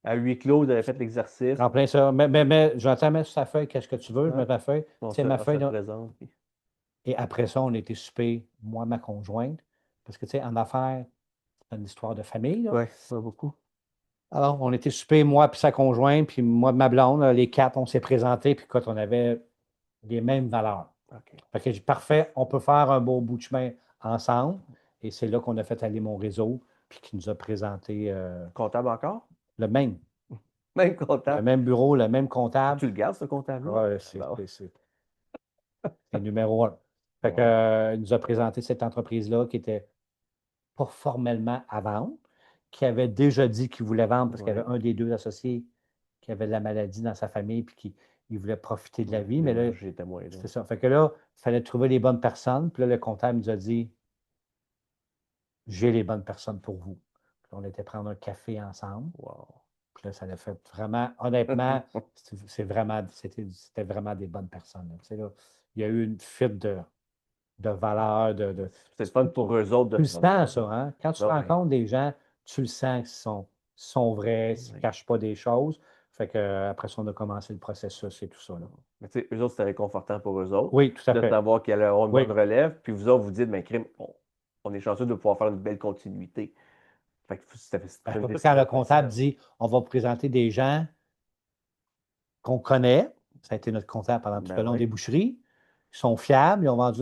À huis clos, vous avez fait l'exercice. En plein ça. Mais j'entends, mets sur sa feuille, qu'est-ce que tu veux? Je mets ma feuille. C'est ma feuille. Présente. Et après ça, on était souper, moi, ma conjointe. Parce que, tu sais, en affaires, c'est une histoire de famille. Oui, pas beaucoup. Alors, on était souper, moi puis sa conjointe, puis moi ma blonde, les quatre, on s'est présentés, puis quand on avait les mêmes valeurs. OK. Fait que j'ai dit, parfait, on peut faire un beau bout de chemin ensemble. Et c'est là qu'on a fait aller mon réseau, puis qui nous a présenté Comptable encore? le même. Même comptable. Le même bureau, le même comptable. Tu le gardes, ce comptable-là? Oui, c'est numéro un. Fait que, il nous a présenté cette entreprise-là qui n'était pas formellement à vendre, qui avait déjà dit qu'il voulait vendre parce qu'il y avait un des deux associés qui avait de la maladie dans sa famille puis il voulait profiter de la vie, mais là, J'étais moins là. c'était ça. Fait que là, il fallait trouver les bonnes personnes. Puis là, le comptable nous a dit, j'ai les bonnes personnes pour vous. Puis on était prendre un café ensemble. Wow. Puis là, ça l'a fait vraiment, honnêtement, c'était vraiment des bonnes personnes. Là. Tu sais, là, il y a eu une fuite de valeur, C'est le fun pour eux autres tu le de sens, ça, hein? Quand tu Ouais. rencontres des gens, tu le sens qu'ils sont vrais, qu'ils ne Ouais. cachent pas des choses. Fait que, après ça, on a commencé le processus et tout ça. Là. Mais tu sais, eux autres, c'était réconfortant pour eux autres. Oui, tout à De fait. savoir qu'il allait avoir une Oui. bonne relève. Puis vous autres, vous dites, ben, crime, on est chanceux de pouvoir faire une belle continuité. Fait que c'était Ben, une surtout décision quand le comptable facile. dit on va vous présenter des gens qu'on connaît, ça a été notre comptable pendant tout Ben le long oui. des boucheries, ils sont fiables, ils ont vendu,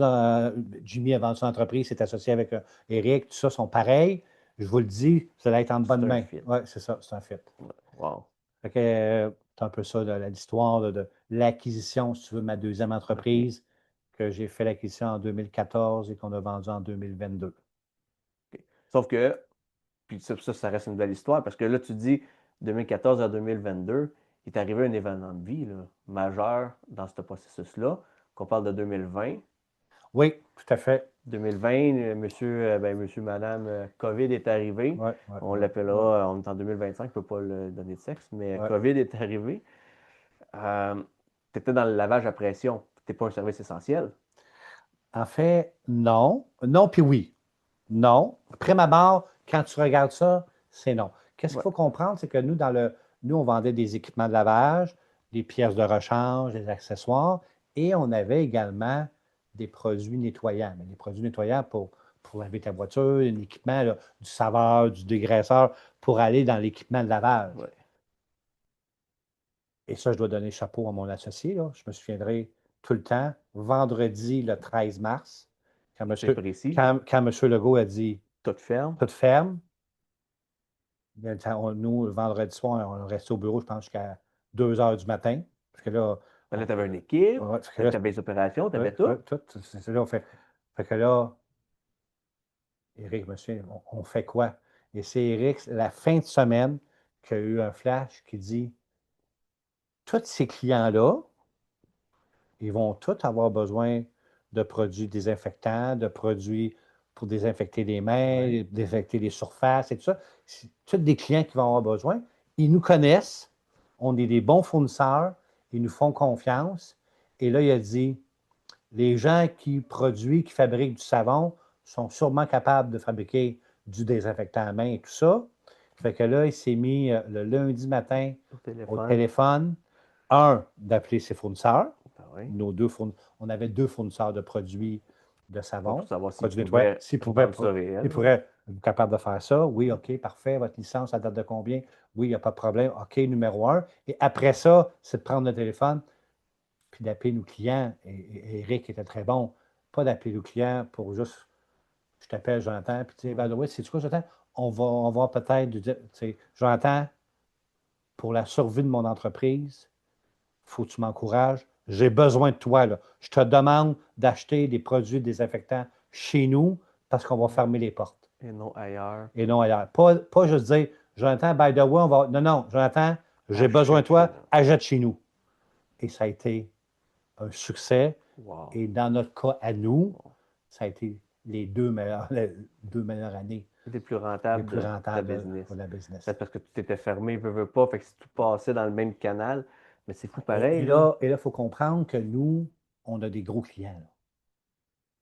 Jimmy a vendu son entreprise, s'est associé avec Eric, tout ça, sont pareils. Je vous le dis, vous allez être en bonne main. Oui, c'est ça, c'est un fit. Wow. Fait que, c'est un peu ça, l'histoire de l'acquisition, si tu veux, de ma deuxième entreprise, que j'ai fait l'acquisition en 2014 et qu'on a vendu en 2022. OK. Sauf que, puis ça reste une belle histoire, parce que là, tu dis 2014 à 2022, il est arrivé un événement de vie là, majeur dans ce processus-là, qu'on parle de 2020. Oui, tout à fait. 2020, monsieur, madame, COVID est arrivé. Ouais, On l'appellera, on est en 2025, je ne peux pas le donner de sexe, mais COVID est arrivé. Tu étais dans le lavage à pression. Tu n'es pas un service essentiel. En fait, non. Non, puis oui. Non. Après ma barre, quand tu regardes ça, c'est non. Qu'est-ce qu'il faut comprendre, c'est que nous, on vendait des équipements de lavage, des pièces de rechange, des accessoires, et on avait également des produits nettoyants. Mais des produits nettoyants pour laver ta voiture, un équipement, là, du saveur, du dégraisseur, pour aller dans l'équipement de lavage. Ouais. Et ça, je dois donner chapeau à mon associé. Là. Je me souviendrai tout le temps, vendredi le 13 mars, quand M. Legault a dit Tout ferme. tout ferme. Nous, le vendredi soir, on restait au bureau, je pense, jusqu'à 2 heures du matin. Parce que là, Tu avais une équipe, tu avais les opérations, tu avais tout. Tout. C'est là, fait que là, Éric, monsieur, on fait quoi? Et c'est Éric, la fin de semaine, qui a eu un flash qui dit tous ces clients-là, ils vont tous avoir besoin de produits désinfectants, de produits pour désinfecter les mains, désinfecter les surfaces et tout ça. C'est tous des clients qui vont avoir besoin. Ils nous connaissent, on est des bons fournisseurs, ils nous font confiance. Et là, il a dit, les gens qui produisent, qui fabriquent du savon sont sûrement capables de fabriquer du désinfectant à main et tout ça. Fait que là, il s'est mis le lundi matin au téléphone, d'appeler ses fournisseurs. On avait 2 fournisseurs de produits de savon. Pour savoir s'ils pouvaient être capables de faire ça. Oui, OK, parfait. Votre licence, ça date de combien? Oui, il n'y a pas de problème. OK, numéro 1. Et après ça, c'est de prendre le téléphone puis d'appeler nos clients. Et Eric était très bon. Pas d'appeler nos clients pour juste, je t'appelle, Jonathan, puis tu sais, oui, c'est quoi, Jonathan? On va peut-être, tu sais, Jonathan, pour la survie de mon entreprise, il faut que tu m'encourages. J'ai besoin de toi. Là. Je te demande d'acheter des produits désinfectants chez nous parce qu'on va fermer les portes. Et non ailleurs. Et non ailleurs. Pas juste dire, Jonathan, by the way, on va. Non, Jonathan, j'ai besoin de toi, achète chez nous. Et ça a été un succès. Wow. Et dans notre cas à nous, ça a été les deux meilleures années. Les plus rentables de la business. C'est parce que tout était fermé, veux pas, fait que tout passait dans le même canal. Mais c'est fou pareil. Et là, il faut comprendre que nous, on a des gros clients. Là.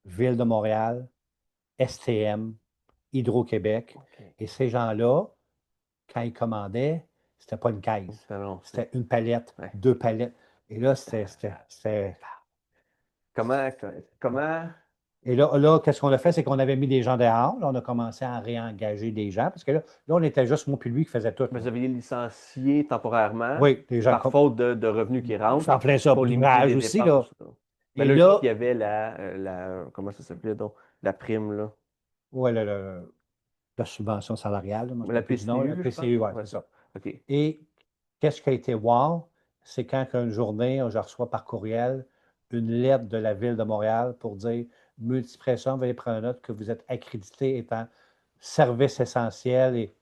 Ville de Montréal, STM, Hydro-Québec. Et ces gens-là, quand ils commandaient, c'était pas une caisse. C'était une palette, 2 palettes. Et là, c'était... Comment... Et là, qu'est-ce qu'on a fait? C'est qu'on avait mis des gens dehors. Là, on a commencé à réengager des gens. Parce que là, on était juste moi puis lui qui faisait tout. Mais vous aviez licencié temporairement. Oui, des gens par faute de revenus qui rentrent. En plein ça, pour l'image aussi. Là. Mais là, il y avait la comment ça s'appelait donc? La prime, là. Oui, la subvention salariale. Là, la PCU, la PCU, oui, c'est ça. Okay. Et qu'est-ce qui a été wow? C'est quand une journée, je reçois par courriel une lettre de la Ville de Montréal pour dire Multipression, veuillez prendre note que vous êtes accrédité étant service essentiel. Et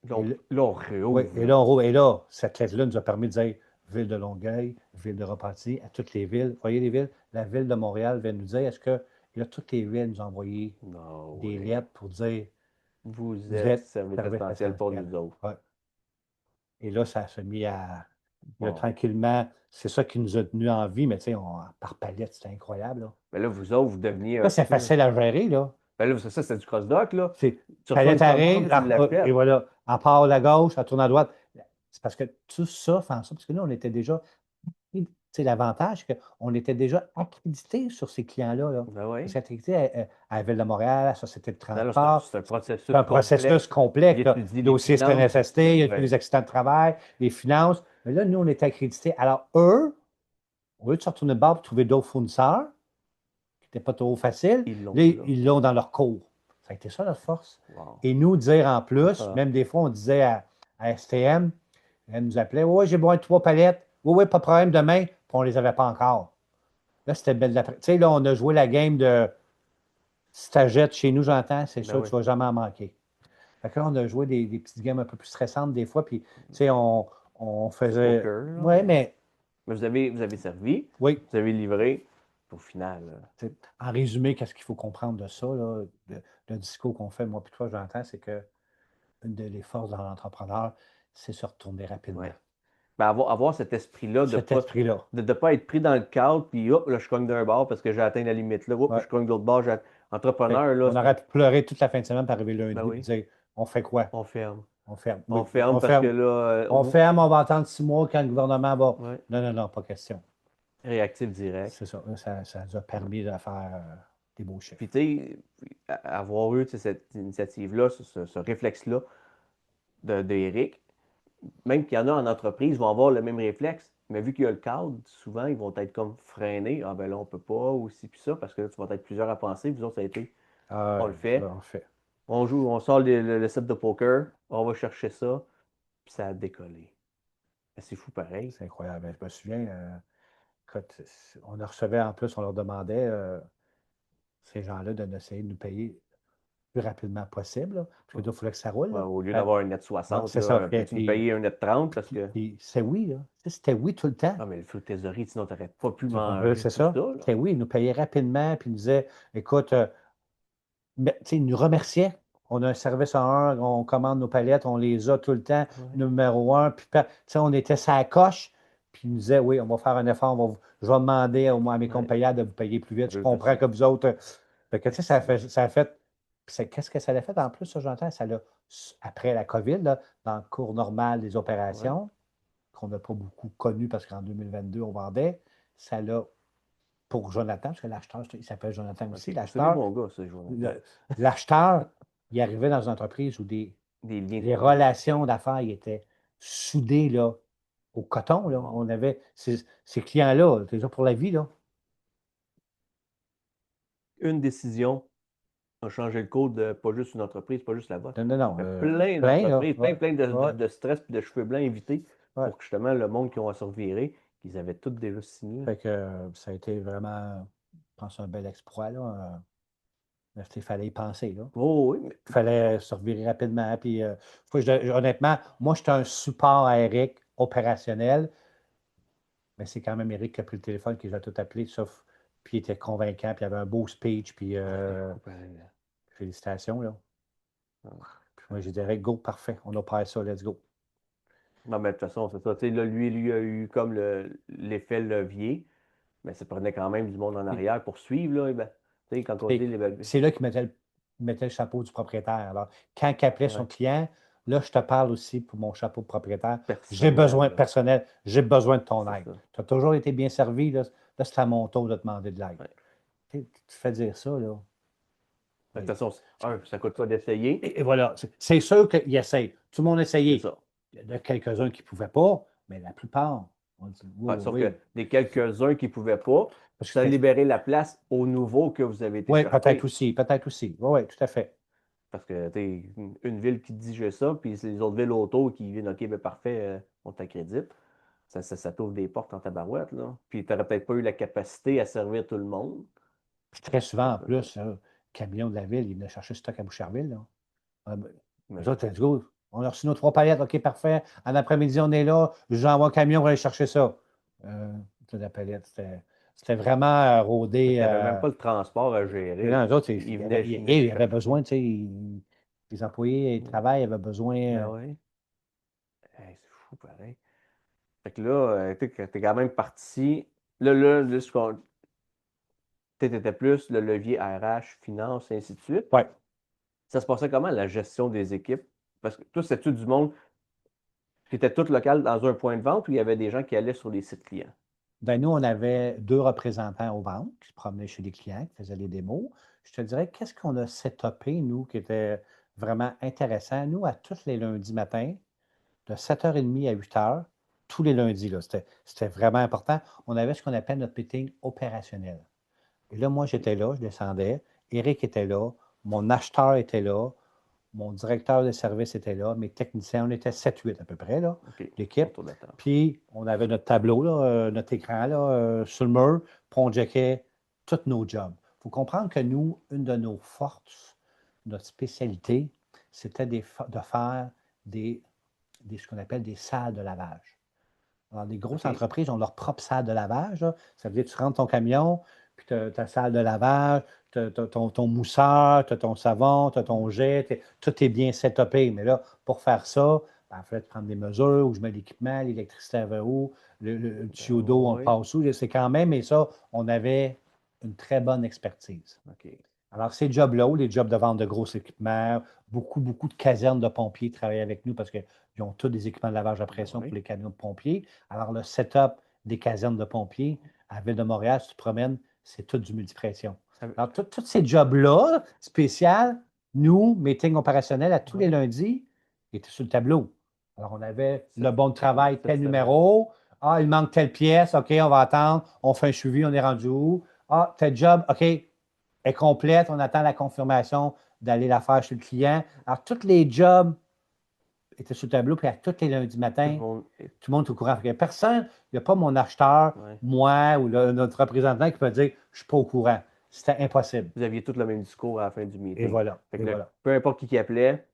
là, on réouvre. Oui, et là, cette lettre-là nous a permis de dire ville de Longueuil, ville de Repentigny, à toutes les villes. Vous voyez les villes? La ville de Montréal vient nous dire, est-ce que là, toutes les villes nous ont envoyé Non, des ouais. lettres pour dire, Vous vous êtes êtes service service essentiel pour essentiel. nous autres. Ouais. Et là, ça s'est mis à. Là, Bon. tranquillement, c'est ça qui nous a tenus en vie, mais tu sais, par palette, c'était incroyable. Là, Mais là, vous autres, vous deveniez un là c'est peu. facile à gérer, là. Ben là, c'est ça, c'est du cross-doc, là. C'est Tu reçois palette une commande, arrive, tu l'achètes. et voilà, en part à la gauche, elle tourne à droite. C'est parce que tout ça fait en sorte, parce que là, on était déjà. C'est l'avantage qu'on était déjà accrédité sur ces clients-là. Là. Ben On oui. s'est accrédité à la Ville de Montréal, à la Société de Non, non, transport. c'est un processus C'est un processus complexe. Il Là. étudie les Dossier finances. SNSST, il y a tous Ouais. les accidents de travail, les finances. Mais là, nous, on était accrédités. Alors, eux, au lieu de se retourner de bord pour trouver d'autres fournisseurs, qui n'étaient pas trop faciles, Ils l'ont là, là. ils l'ont dans leur cours. Ça a été ça, notre force. Wow. Et nous, dire en plus, Ah. même des fois, on disait à STM, elle nous appelait, oui, j'ai besoin de 3 palettes. Oui, oui, pas de problème demain. Puis on ne les avait pas encore. Là, c'était belle d'après. Tu sais, là, on a joué la game de si tu achètes chez nous, j'entends, c'est Ben sûr, oui. tu ne vas jamais en manquer. Fait que là, on a joué des petites games un peu plus stressantes des fois, puis, tu sais, on faisait. Poker, là. Oui, mais Mais vous avez servi, oui. vous avez livré. Au final, En résumé, qu'est-ce qu'il faut comprendre de ça, là, le discours qu'on fait, moi puis toi, j'entends, c'est que une des forces dans l'entrepreneur, c'est se retourner rapidement. ouais. Ben, avoir cet esprit-là de Cet pas, esprit-là. de pas être pris dans le cadre, puis hop, là, je cogne d'un bord parce que j'ai atteint la limite là, hop, Ouais. je cogne de l'autre bord. Entrepreneur, là, On aurait pu pleurer toute la fin de semaine pour arriver lundi ben et oui, dire on fait quoi? on ferme. On ferme. On Oui, ferme on parce ferme. que là, On ferme, on va attendre 6 mois quand le gouvernement va. ouais, Non, non, non, pas question. réactif direct. C'est ça. Ça nous a permis de faire des beaux chiffres. Puis, tu sais, avoir eu tu sais, cette initiative-là, ce réflexe-là d'Éric, même qu'il y en a en entreprise, vont avoir le même réflexe. Mais vu qu'il y a le cadre, souvent, ils vont être comme freinés. Ah ben là, on peut pas, ou ci, puis ça, parce que là, tu vas être plusieurs à penser. Vous autres, ça a été, on le fait. On le fait. On joue, on sort le set de poker, on va chercher ça, puis ça a décollé. C'est fou pareil. C'est incroyable. Je me souviens, quand on leur recevait en plus, on leur demandait, ces gens-là, d'essayer de nous payer le plus rapidement possible. Là, parce que il fallait que ça roule. Ouais, Là. au lieu d'avoir un net Non, 60, c'est ça. peux-tu nous payer un net 30 parce que. C'est oui, là. C'était oui tout le temps. Ah, mais le feu de trésorerie, sinon, tu n'aurais pas pu manger. C'est Tout ça. là. C'était oui, ils nous payaient rapidement, puis ils nous disaient, écoute, ils nous remerciaient. On a un service en un, on commande nos palettes, on les a tout le temps, Ouais. numéro un. Puis, on était sa coche, puis ils nous disaient, oui, on va faire un effort, je vais demander à mes comptes payables de vous payer plus vite. Je comprends que vous autres. Fait que, ça a fait. Qu'est-ce que ça a fait en plus, ça, j'entends? Ça l'a, après la COVID, là, dans le cours normal des opérations, qu'on n'a pas beaucoup connu parce qu'en 2022, on vendait, ça l'a, pour Jonathan, parce que l'acheteur, il s'appelle Jonathan aussi, C'est des l'acheteur. bons gars, ça, Jonathan. L'acheteur, il arrivait dans une entreprise où Des liens. les relations d'affaires ils étaient soudées là, au coton. Là. On avait ces clients-là, déjà pour la vie. Là. Une décision a changé le cours de pas juste une entreprise, pas juste la vôtre. Non, non. Plein d'entreprises, plein Ouais. de stress et de cheveux blancs invités Ouais. pour que justement le monde qui ont à se revirer, qu'ils avaient tous déjà signé. Fait que ça a été vraiment, je pense, un bel exploit. Là. Il fallait y penser. Là. Oh oui, Il fallait se revirer rapidement. Puis, honnêtement, moi, j'étais un support à Eric opérationnel, mais c'est quand même Eric qui a pris le téléphone, qui les a tout appelé, sauf, puis il était convaincant, puis il avait un beau speech, puis félicitations. Là. Puis moi, j'ai dit, Eric, go, parfait, on opère ça, let's go. non, mais de toute façon, c'est ça. Tu sais, là, lui a eu comme l'effet levier, mais ça prenait quand même du monde en arrière pour suivre. Là, ben, tu sais, quand on dit c'est là qu'il mettait le chapeau du propriétaire. Alors, quand il appelait son client, là, je te parle aussi pour mon chapeau de propriétaire. J'ai besoin personnel, j'ai besoin de ton aide. Tu as toujours été bien servi. Là, c'est à mon tour de te demander de l'aide. Tu fais dire ça, là. De toute façon, ça coûte pas d'essayer. Et voilà. C'est sûr qu'il essaye. Tout le monde essayait. Ça. Il y en a quelques-uns qui ne pouvaient pas, mais la plupart. On dit, Sauf que des quelques-uns qui ne pouvaient pas, ça a libéré la place aux nouveaux que vous avez été Oui, chercher. peut-être aussi. Oui, tout à fait. Parce que tu une ville qui dit j'ai ça, puis les autres villes autour qui viennent OK, ben parfait, on t'accrédite. Ça t'ouvre des portes en tabarouette, là. Puis tu n'aurais peut-être pas eu la capacité à servir tout le monde. Puis très souvent, en plus, le camion de la ville, il venait chercher le stock à Boucherville. Là. Les autres, let's go. On a reçu nos 3 palettes. OK, parfait. En après-midi, on est là. J'envoie un camion pour aller chercher ça. La palette, c'était vraiment Il rodé. n'y avait même pas le transport à Mais gérer. là, eux autres, Il il y venait, avait, il venait il y avait chercher. besoin, tu sais, les employés ils travaillent, avaient besoin. Ben oui. Hey, c'est fou, pareil. Fait que là, t'es quand même parti. Là, t'étais plus le levier RH, finance, et ainsi de suite. Ouais. Ça se passait comment, la gestion des équipes? Parce que toi, c'était-tu du monde qui était tout local dans un point de vente ou il y avait des gens qui allaient sur les sites clients? Ben, nous, on avait 2 représentants aux ventes qui se promenaient chez les clients, qui faisaient les démos. Je te dirais, qu'est-ce qu'on a setupé, nous, qui était vraiment intéressant? Nous, à tous les lundis matins, de 7h30 à 8h, tous les lundis, là, c'était vraiment important. On avait ce qu'on appelle notre meeting opérationnel. Et là, moi, j'étais là, je descendais. Éric était là, mon acheteur était là, mon directeur de service était là, mes techniciens, on était 7-8 à peu près, là, OK, l'équipe. autour de la table. Puis, on avait notre tableau, là, notre écran là, sur le mur, puis on checkait tous nos jobs. Il faut comprendre que nous, une de nos forces, notre spécialité, c'était de faire ce qu'on appelle des salles de lavage. Alors, les grosses OK. entreprises ont leur propre salle de lavage, là. Ça veut dire que tu rentres ton camion, puis tu as ta salle de lavage, tu as ton mousseur, tu as ton savon, tu as ton jet, tout est bien setupé. Mais là, pour faire ça, il fallait prendre des mesures, où je mets l'équipement, l'électricité vers où, le tuyau d'eau, on le Oui. passe où. C'est quand même, et ça, on avait une très bonne expertise. OK. Alors, ces jobs-là, ou les jobs de vente de gros équipements, beaucoup de casernes de pompiers travaillent avec nous parce qu'ils ont tous des équipements de lavage à pression Oui. pour les camions de pompiers. Alors, le setup des casernes de pompiers à Ville de Montréal, si tu te promènes, c'est tout du multipression. Alors, tous ces jobs-là, spéciaux, nous, meeting opérationnel à tous les lundis, étaient sur le tableau. Alors, on avait le bon de travail, tel numéro. Ah, il manque telle pièce. OK, on va attendre. On fait un suivi, on est rendu où? Ah, tel job. OK, est complète, on attend la confirmation d'aller la faire chez le client. Alors, tous les jobs étaient sur le tableau, puis à tous les lundis matin, tout le monde est au courant. Personne, il n'y a pas mon acheteur, moi ou notre représentant qui peut dire je ne suis pas au courant. C'était impossible. Vous aviez tous le même discours à la fin du meeting. Et voilà. Peu importe qui appelait,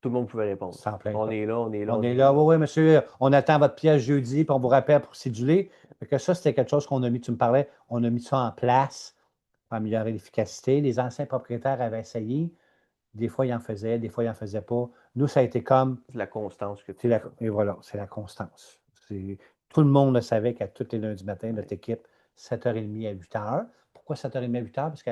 tout le monde pouvait répondre. Sans plein On est là, on est là. On est là. Oui, monsieur, on attend votre pièce jeudi, puis on vous rappelle pour céduler. Que ça, c'était quelque chose qu'on a mis, tu me parlais, on a mis ça en place pour améliorer l'efficacité. Les anciens propriétaires avaient essayé. Des fois, ils en faisaient, des fois, ils n'en faisaient pas. Nous, ça a été comme. C'est la constance que tu. Et voilà, c'est la constance. Tout le monde le savait qu'à tous les lundis matin, notre équipe, 7h30 à 8h. Pourquoi 7h30 à 8h? Parce que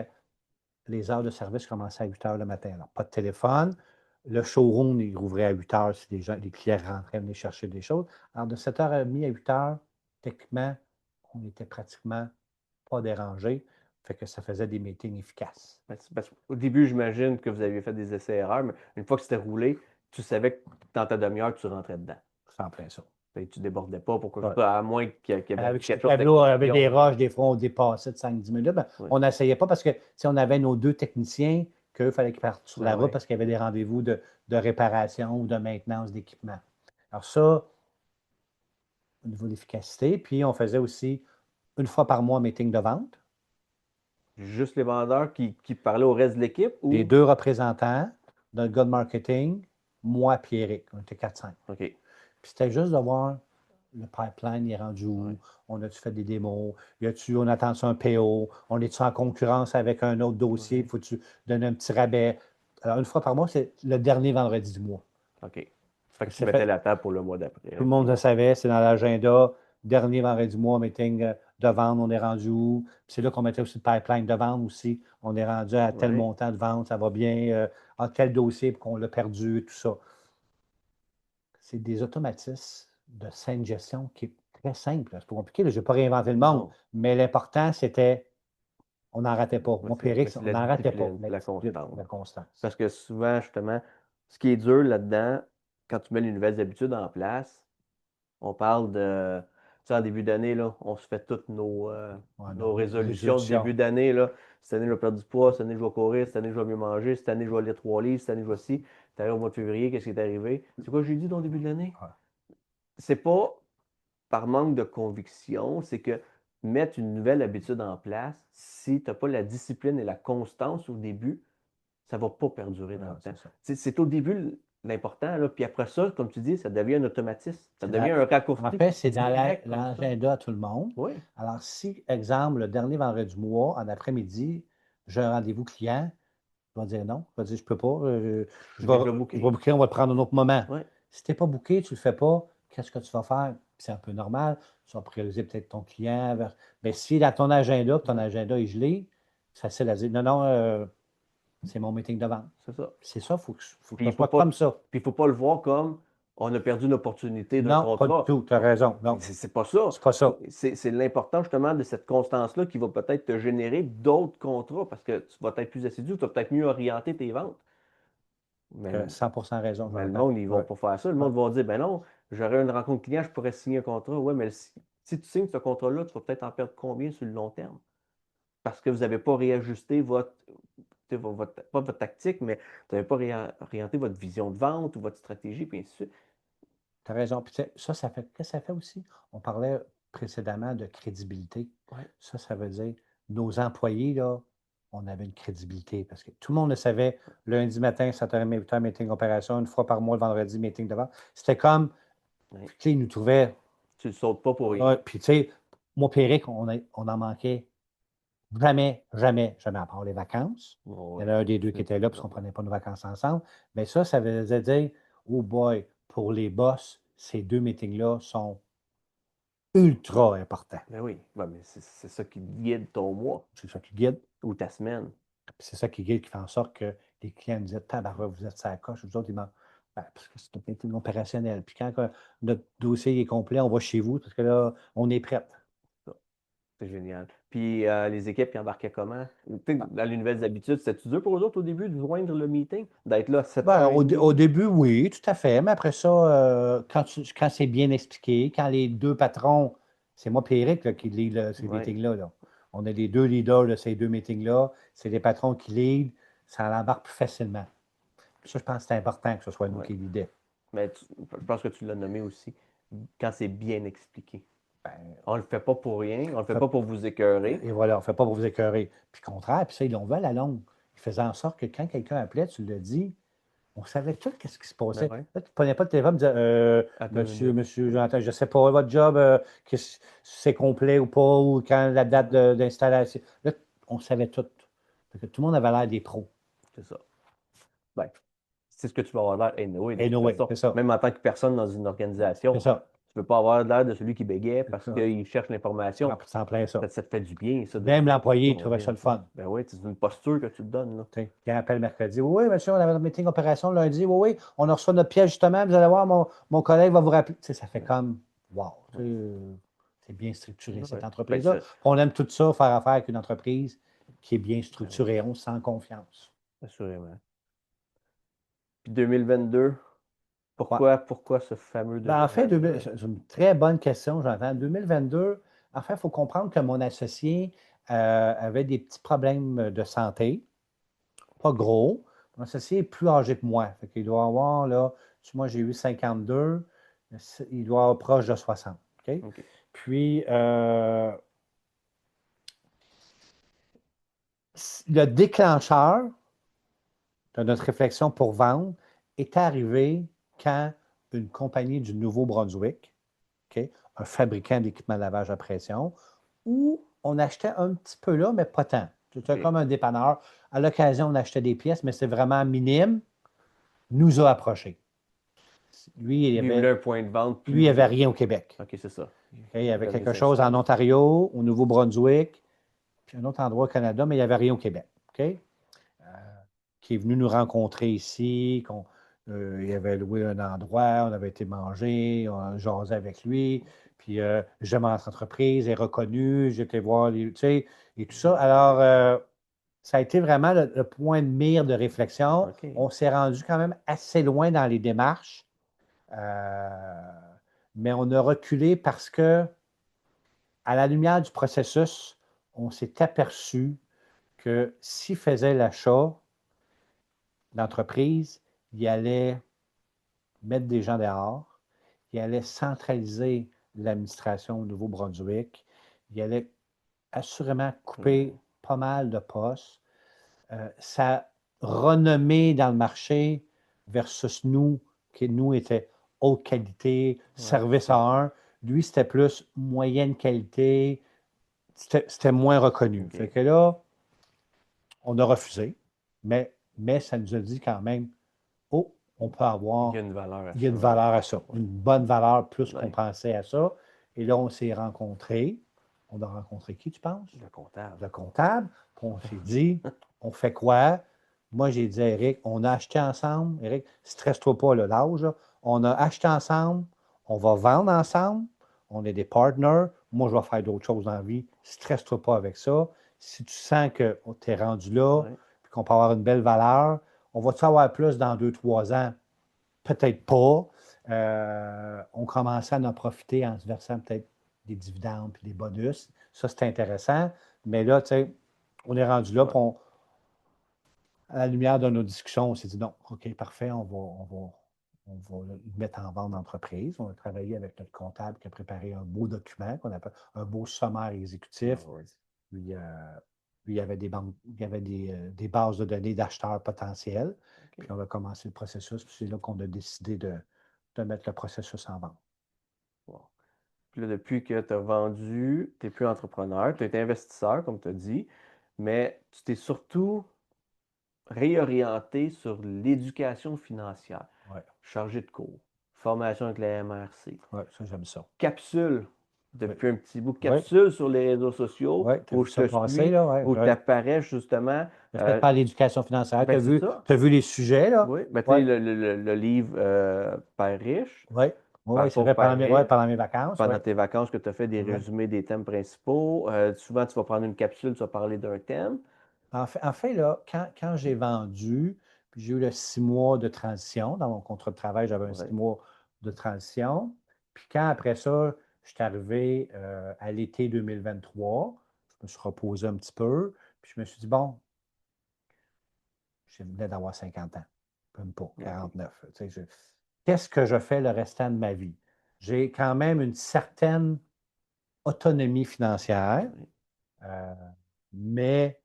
les heures de service commençaient à 8h le matin. Alors, pas de téléphone. Le showroom, il rouvrait à 8h si les clients rentraient venir chercher des choses. Alors, de 7h30 à 8h, techniquement, on n'était pratiquement pas dérangés. Fait que ça faisait des meetings efficaces. Parce qu'au début, j'imagine que vous aviez fait des essais-erreurs, mais une fois que c'était roulé, tu savais que dans ta demi-heure, tu rentrais dedans. C'est en plein ça. Tu ne débordais pas pour que à moins qu'il y ait Avec quelque ce tableau, avec des roches, des fois, on dépassait de 5-10 minutes. On n'essayait pas parce que on avait nos 2 techniciens qu'il fallait qu'ils partent sur la route parce qu'il y avait des rendez-vous de réparation ou de maintenance d'équipement. Alors ça, au niveau de l'efficacité. Puis on faisait aussi une fois par mois un meeting de vente. Juste les vendeurs qui parlaient au reste de l'équipe? Ou... Les 2 représentants, notre gars de marketing, moi et Eric. On était 4-5. OK. Puis c'était juste de voir le pipeline est rendu où, on a-tu fait des démos, on attend un PO, on est-tu en concurrence avec un autre dossier, faut-tu donner un petit rabais. Alors, une fois par mois, c'est le dernier vendredi du mois. OK. Fait que tu mettais la table pour le mois d'après. Tout le monde le savait, c'est dans l'agenda. Dernier vendredi du mois, meeting de vente, on est rendu où? Puis c'est là qu'on mettait aussi le pipeline de vente aussi. On est rendu à tel montant de vente, ça va bien, à tel dossier pour qu'on l'a perdu, tout ça. C'est des automatismes de saine gestion qui est très simple. C'est pas compliqué, je n'ai pas réinventé le monde. Mais l'important, c'était on n'en ratait pas. Moi, Périx, on n'en ratait pas. La constance. Parce que souvent, justement, ce qui est dur là-dedans, quand tu mets les nouvelles habitudes en place, on parle de. Tu sais, en début d'année, là, on se fait toutes nos résolutions de début d'année. Cette année, je vais perdre du poids, cette année, je vais courir, cette année, je vais mieux manger, cette année, je vais lire 3 livres, cette année, je vais ci. Tu arrives au mois de février, qu'est-ce qui est arrivé? C'est quoi j'ai dit dans le début de l'année? C'est pas par manque de conviction, c'est que mettre une nouvelle habitude en place, si tu n'as pas la discipline et la constance au début, ça ne va pas perdurer dans le temps. C'est au début, l'important. Là. Puis après ça, comme tu dis, ça devient un automatisme. Ça C'est devient un raccourci. En fait, c'est dans direct comme ça. l'agenda à tout le monde. Oui. Alors, si, exemple, le dernier vendredi du mois, en après-midi, j'ai un rendez-vous client, je vais dire non. Je vais dire, je ne peux pas. Je vais déjà booké. booker, on va le prendre un autre moment. Ouais. Si tu n'es pas booké, tu ne le fais pas, qu'est-ce que tu vas faire? C'est un peu normal. Tu vas prioriser peut-être ton client. Mais si dans ton agenda, ton agenda est gelé, c'est facile à dire non, non, c'est mon meeting de vente. C'est ça. C'est ça, il faut que Puis ça il faut soit pas- comme ça. Puis il ne faut pas le voir comme on a perdu une opportunité d'un Non, pas contrat. du tout. Tu as raison. Non, C'est pas ça. c'est pas ça. C'est l'important justement de cette constance-là qui va peut-être te générer d'autres contrats parce que tu vas être plus assidu, tu vas peut-être mieux orienter tes ventes. Mais, Tu as 100% raison. mais le Jonathan. monde, ils vont Ouais. pas faire ça. Le monde va dire, ben non, j'aurais une rencontre client, je pourrais signer un contrat. Oui, mais si tu signes ce contrat-là, tu vas peut-être en perdre combien sur le long terme? Parce que vous n'avez pas réajusté pas votre tactique, mais vous n'avez pas réorienté votre vision de vente ou votre stratégie, puis ainsi de suite. Tu as raison. Puis ça fait, qu'est-ce que ça fait aussi? On parlait précédemment de crédibilité. Ouais. Ça veut dire nos employés, là, on avait une crédibilité parce que tout le monde le savait. Lundi matin, 7h30, 8h, meeting opération, une fois par mois, le vendredi, meeting de vente. C'était comme, Ouais. tu sais, ils nous trouvaient. Tu ne sautes pas pour rien. Ouais, puis, tu sais, moi, Péric, on en manquait jamais, jamais, jamais, à part les vacances. Ouais. Il y en a un des deux qui était là parce qu'on ne prenait pas nos vacances ensemble. Mais ça veut dire, oh boy, pour les boss, ces 2 meetings-là sont ultra importants. Ben oui, mais c'est ça qui guide ton mois C'est ça qui guide. ou ta semaine. Puis c'est ça qui guide, qui fait en sorte que les clients nous disent tabarouette, vous êtes sur la coche. Vous autres, ils m'en. Parce que c'est un meeting opérationnel. Puis quand notre dossier est complet, on va chez vous parce que là, on est prêt. C'est génial. Puis les équipes qui embarquaient comment? Dans les nouvelles habitudes, c'était-tu dur pour eux autres au début de joindre le meeting? D'être là à 7 Ben, heures et demie? au début, oui, tout à fait. Mais après ça, quand c'est bien expliqué, quand les deux patrons, c'est moi et Eric là, qui lead ces Ouais. meetings-là. Là. On est les deux leaders de ces 2 meetings-là. C'est les patrons qui lead. Ça l'embarque plus facilement. Ça, je pense que c'est important que ce soit nous Ouais. qui leadons. Mais je pense que tu l'as nommé aussi, quand c'est bien expliqué. Ben, On ne le fait pas pour rien, on ne le fait pas pour vous écœurer. et voilà, on ne fait pas pour vous écœurer. Puis contraire, puis ça, ils l'ont vu à la longue. Ils faisaient en sorte que quand quelqu'un appelait, tu le dis, on savait tout ce qui se passait. Ben ouais. Là, tu ne prenais pas le téléphone et disais Attends une monsieur, minute. Jonathan, je ne sais pas, votre job, c'est complet ou pas, ou quand la date d'installation. Là, on savait tout. Fait que tout le monde avait l'air des pros. C'est ça. Ben, c'est ce que tu vas avoir l'air anyway, de toute Anyway, façon. c'est ça. Même en tant que personne dans une organisation, C'est ça. tu ne peux pas avoir l'air de celui qui bégait parce ça. qu'il cherche l'information. C'est en plein ça. Ça te fait du bien, ça. Même l'employé Oh, trouvait ça le fun. Ben oui, c'est une posture que tu te donnes. Là. Tu sais, quand il appelle mercredi, oui, monsieur, on avait notre meeting opération le lundi, oui, on a reçu notre pièce justement, vous allez voir, mon collègue va vous rappeler. Tu sais, ça fait comme, wow, tu sais, c'est bien structuré, cette Ouais. entreprise-là. Ben, On aime tout ça, faire affaire avec une entreprise qui est bien structurée, on se sent confiance. assurément. Puis 2022, pourquoi ce fameux Ben, en fait, démarrage-là? c'est une très bonne question, j'entends. 2022, en fait, il faut comprendre que mon associé avait des petits problèmes de santé, pas gros. Mon associé est plus âgé que moi. Fait qu'il doit avoir, là, moi j'ai eu 52, il doit avoir proche de 60. OK? OK. Puis, le déclencheur de notre réflexion pour vendre est arrivé quand une compagnie du Nouveau-Brunswick, OK, un fabricant d'équipements de lavage à pression, où on achetait un petit peu là, mais pas tant. C'était OK. comme un dépanneur. À l'occasion, on achetait des pièces, mais c'est vraiment minime. Nous a approchés. Lui, Il voulait un point de vente plus. lui, il n'y avait rien au Québec. OK, c'est ça. OK, il y avait Vous avez quelque ça chose ça. en Ontario, au Nouveau-Brunswick, puis un autre endroit au Canada, mais il n'y avait rien au Québec. OK? Qui est venu nous rencontrer ici, il avait loué un endroit, on avait été manger, on a jasé avec lui, puis j'aime notre entreprise, est reconnu, j'étais voir, tu sais, et tout ça. Alors, ça a été vraiment le point de mire de réflexion. OK. On s'est rendu quand même assez loin dans les démarches, mais on a reculé parce que, à la lumière du processus, on s'est aperçu que s'il faisait l'achat, l'entreprise, il allait mettre des gens dehors, il allait centraliser l'administration au Nouveau-Brunswick, il allait assurément couper pas mal de postes. Sa renommée dans le marché versus nous, qui nous était haute qualité, service à un. Lui, c'était plus moyenne qualité, c'était moins reconnu. OK. Fait que là, on a refusé, mais ça nous a dit quand même, oh, on peut avoir, Il y a une valeur à il y a une ça. valeur à ça, une bonne valeur plus qu'on Ouais. pensait à ça. Et là, on s'est rencontrés. On a rencontré qui, tu penses? Le comptable. Le comptable. Puis on s'est dit, on fait quoi? Moi, j'ai dit à Eric, on a acheté ensemble. Eric, stresse-toi pas là, l'âge. Là. On a acheté ensemble, on va vendre ensemble, on est des partners. Moi, je vais faire d'autres choses dans la vie. Stresse-toi pas avec ça. Si tu sens que tu es rendu là, Ouais. puis qu'on peut avoir une belle valeur, on va-tu avoir plus dans 2-3 ans? Peut-être pas. On commençait à en profiter en se versant peut-être des dividendes puis des bonus. Ça, c'est intéressant. Mais là, tu sais, on est rendu là, Ouais. puis à la lumière de nos discussions, on s'est dit non, OK, parfait, on va le mettre en vente d'entreprise. On a travaillé avec notre comptable qui a préparé un beau document qu'on appelle un beau sommaire exécutif. Ah ouais. Lui, il y avait des bases de données d'acheteurs potentiels. OK. Puis on a commencé le processus, puis c'est là qu'on a décidé de mettre le processus en vente. Bon. Puis là, depuis que tu as vendu, tu n'es plus entrepreneur, tu es investisseur, comme tu as dit, mais tu t'es surtout réorienté sur l'éducation financière. Ouais. Chargé de cours, formation avec la MRC, Oui, ça, j'aime ça. capsule depuis un petit bout, Oui. capsule sur les réseaux sociaux Oui, tu as où vu je ça te passer, suis, là, ouais. où tu apparais justement. Fait par l'éducation financière. Ben, c'est Tu ça. as vu les sujets, là? Oui, ben, tu Oui, sais, le livre Père riche, oui. Oui, Père c'est pauvre, vrai, Père riche, pendant mes vacances. pendant Oui. tes vacances que tu as fait des Ouais. résumés des thèmes principaux. Souvent, tu vas prendre une capsule, tu vas parler d'un thème. En fait là, quand j'ai vendu, puis j'ai eu le 6 mois de transition, dans mon contrat de travail, j'avais un Ouais. 6 mois de transition. Puis quand après ça, je suis arrivé à l'été 2023, je me suis reposé un petit peu, puis je me suis dit, bon, je venais d'avoir 50 ans, même pas, 49. Tu sais, qu'est-ce que je fais le restant de ma vie? J'ai quand même une certaine autonomie financière, Oui. mais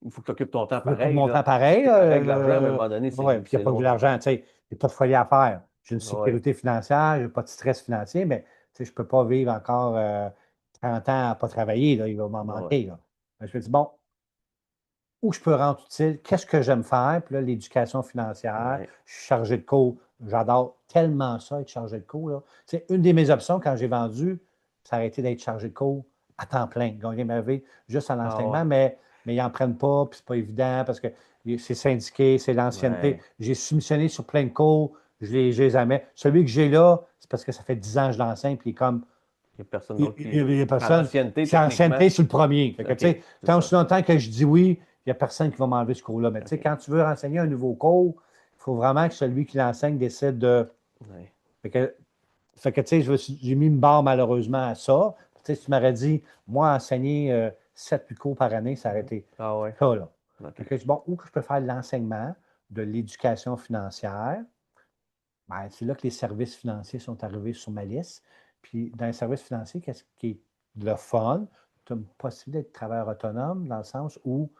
Il faut que tu occupes ton temps je m'occupe de pareil, mon là. temps pareil. C'est correct, l'argent, mais à un moment donné, Ouais, puis il n'y a c'est pas que de long. l'argent. Tu sais, j'ai pas de folie à faire. J'ai une Ouais. sécurité financière, je n'ai pas de stress financier, mais tu sais, je ne peux pas vivre encore 30 ans à ne pas travailler. Là, il va m'en Ouais. manquer. Là. Je me dis, bon, où je peux rendre utile, qu'est-ce que j'aime faire? Puis là, l'éducation financière, Ouais. je suis chargé de cours. J'adore tellement ça, être chargé de cours. Là. Tu sais, une de mes options quand j'ai vendu, ça a été d'être chargé de cours à temps plein, gagner ma vie juste à Ah l'enseignement, ouais. mais ils n'en prennent pas, puis c'est pas évident parce que c'est syndiqué, c'est l'ancienneté. Ouais. J'ai soumissionné sur plein de cours, je les amène. Celui que j'ai là, c'est parce que ça fait 10 ans que je l'enseigne, puis il est comme Il n'y a personne il d'autre qui. n'y a Par personne. l'ancienneté, C'est techniquement. ancienneté sur le premier. Fait que, OK, tu sais, c'est tant ça. aussi longtemps que je dis oui, il n'y a personne qui va m'enlever ce cours-là. Mais tu sais, OK. quand tu veux renseigner un nouveau cours, il faut vraiment que celui qui l'enseigne décide de. Ouais. Fait que tu sais, j'ai mis une barre malheureusement à ça. Tu sais, si tu m'aurais dit, moi, enseigner 7-8 cours par année, ça aurait été Ah ouais. ça, là. OK. Fait que je dis, bon, où que je peux faire de l'enseignement, de l'éducation financière? Ben, c'est là que les services financiers sont arrivés sur ma liste. Puis, dans les services financiers, qu'est-ce qui est le fun? Tu as une possibilité d'être travailleur autonome dans le sens où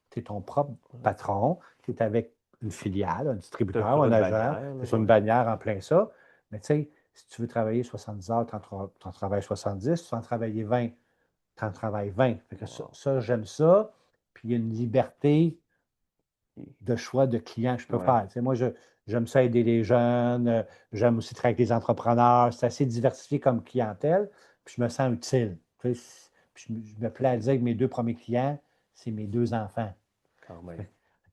tu es ton propre patron, tu es avec une filiale, un distributeur, Sur un une agent, bannière, tu là, es sur une ouais. bannière en plein ça. Mais tu sais, si tu veux travailler 70 heures, tu en travailles 70. Si tu veux en travailler 20, tu en travailles 20. Fait que Wow. ça, j'aime ça. Puis, il y a une liberté de choix de clients que je peux Ouais. faire. Tu sais, moi, j'aime ça aider les jeunes, j'aime aussi travailler avec les entrepreneurs. C'est assez diversifié comme clientèle, puis je me sens utile. Tu sais, puis je me plais à dire que mes 2 premiers clients, c'est mes 2 enfants. Quand même.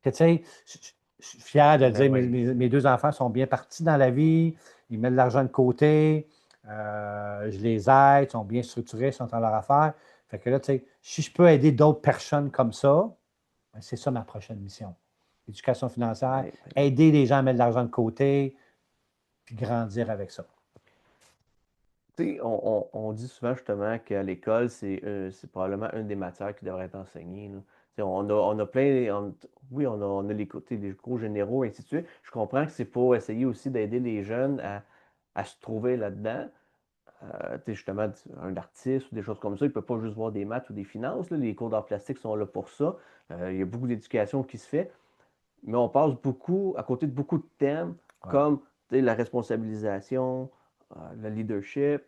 Que, tu sais, je suis fier de Ben dire que oui. mes 2 enfants sont bien partis dans la vie, ils mettent de l'argent de côté, je les aide, ils sont bien structurés, ils sont dans leur affaire. Fait que là, tu sais, si je peux aider d'autres personnes comme ça, ben, c'est ça ma prochaine mission. Éducation financière, Ouais. aider les gens à mettre de l'argent de côté, puis grandir avec ça. Tu sais, on dit souvent justement qu'à l'école, c'est probablement une des matières qui devrait être enseignée, là. Tu sais, on a plein. Oui, on a les cours généraux, et ainsi de suite. Je comprends que c'est pour essayer aussi d'aider les jeunes à se trouver là-dedans. Tu sais, justement, un artiste ou des choses comme ça, il ne peut pas juste voir des maths ou des finances, là. Les cours d'art plastique sont là pour ça. Il y a beaucoup d'éducation qui se fait. mais on passe beaucoup, à côté de beaucoup de thèmes, Ouais. comme la responsabilisation, le leadership,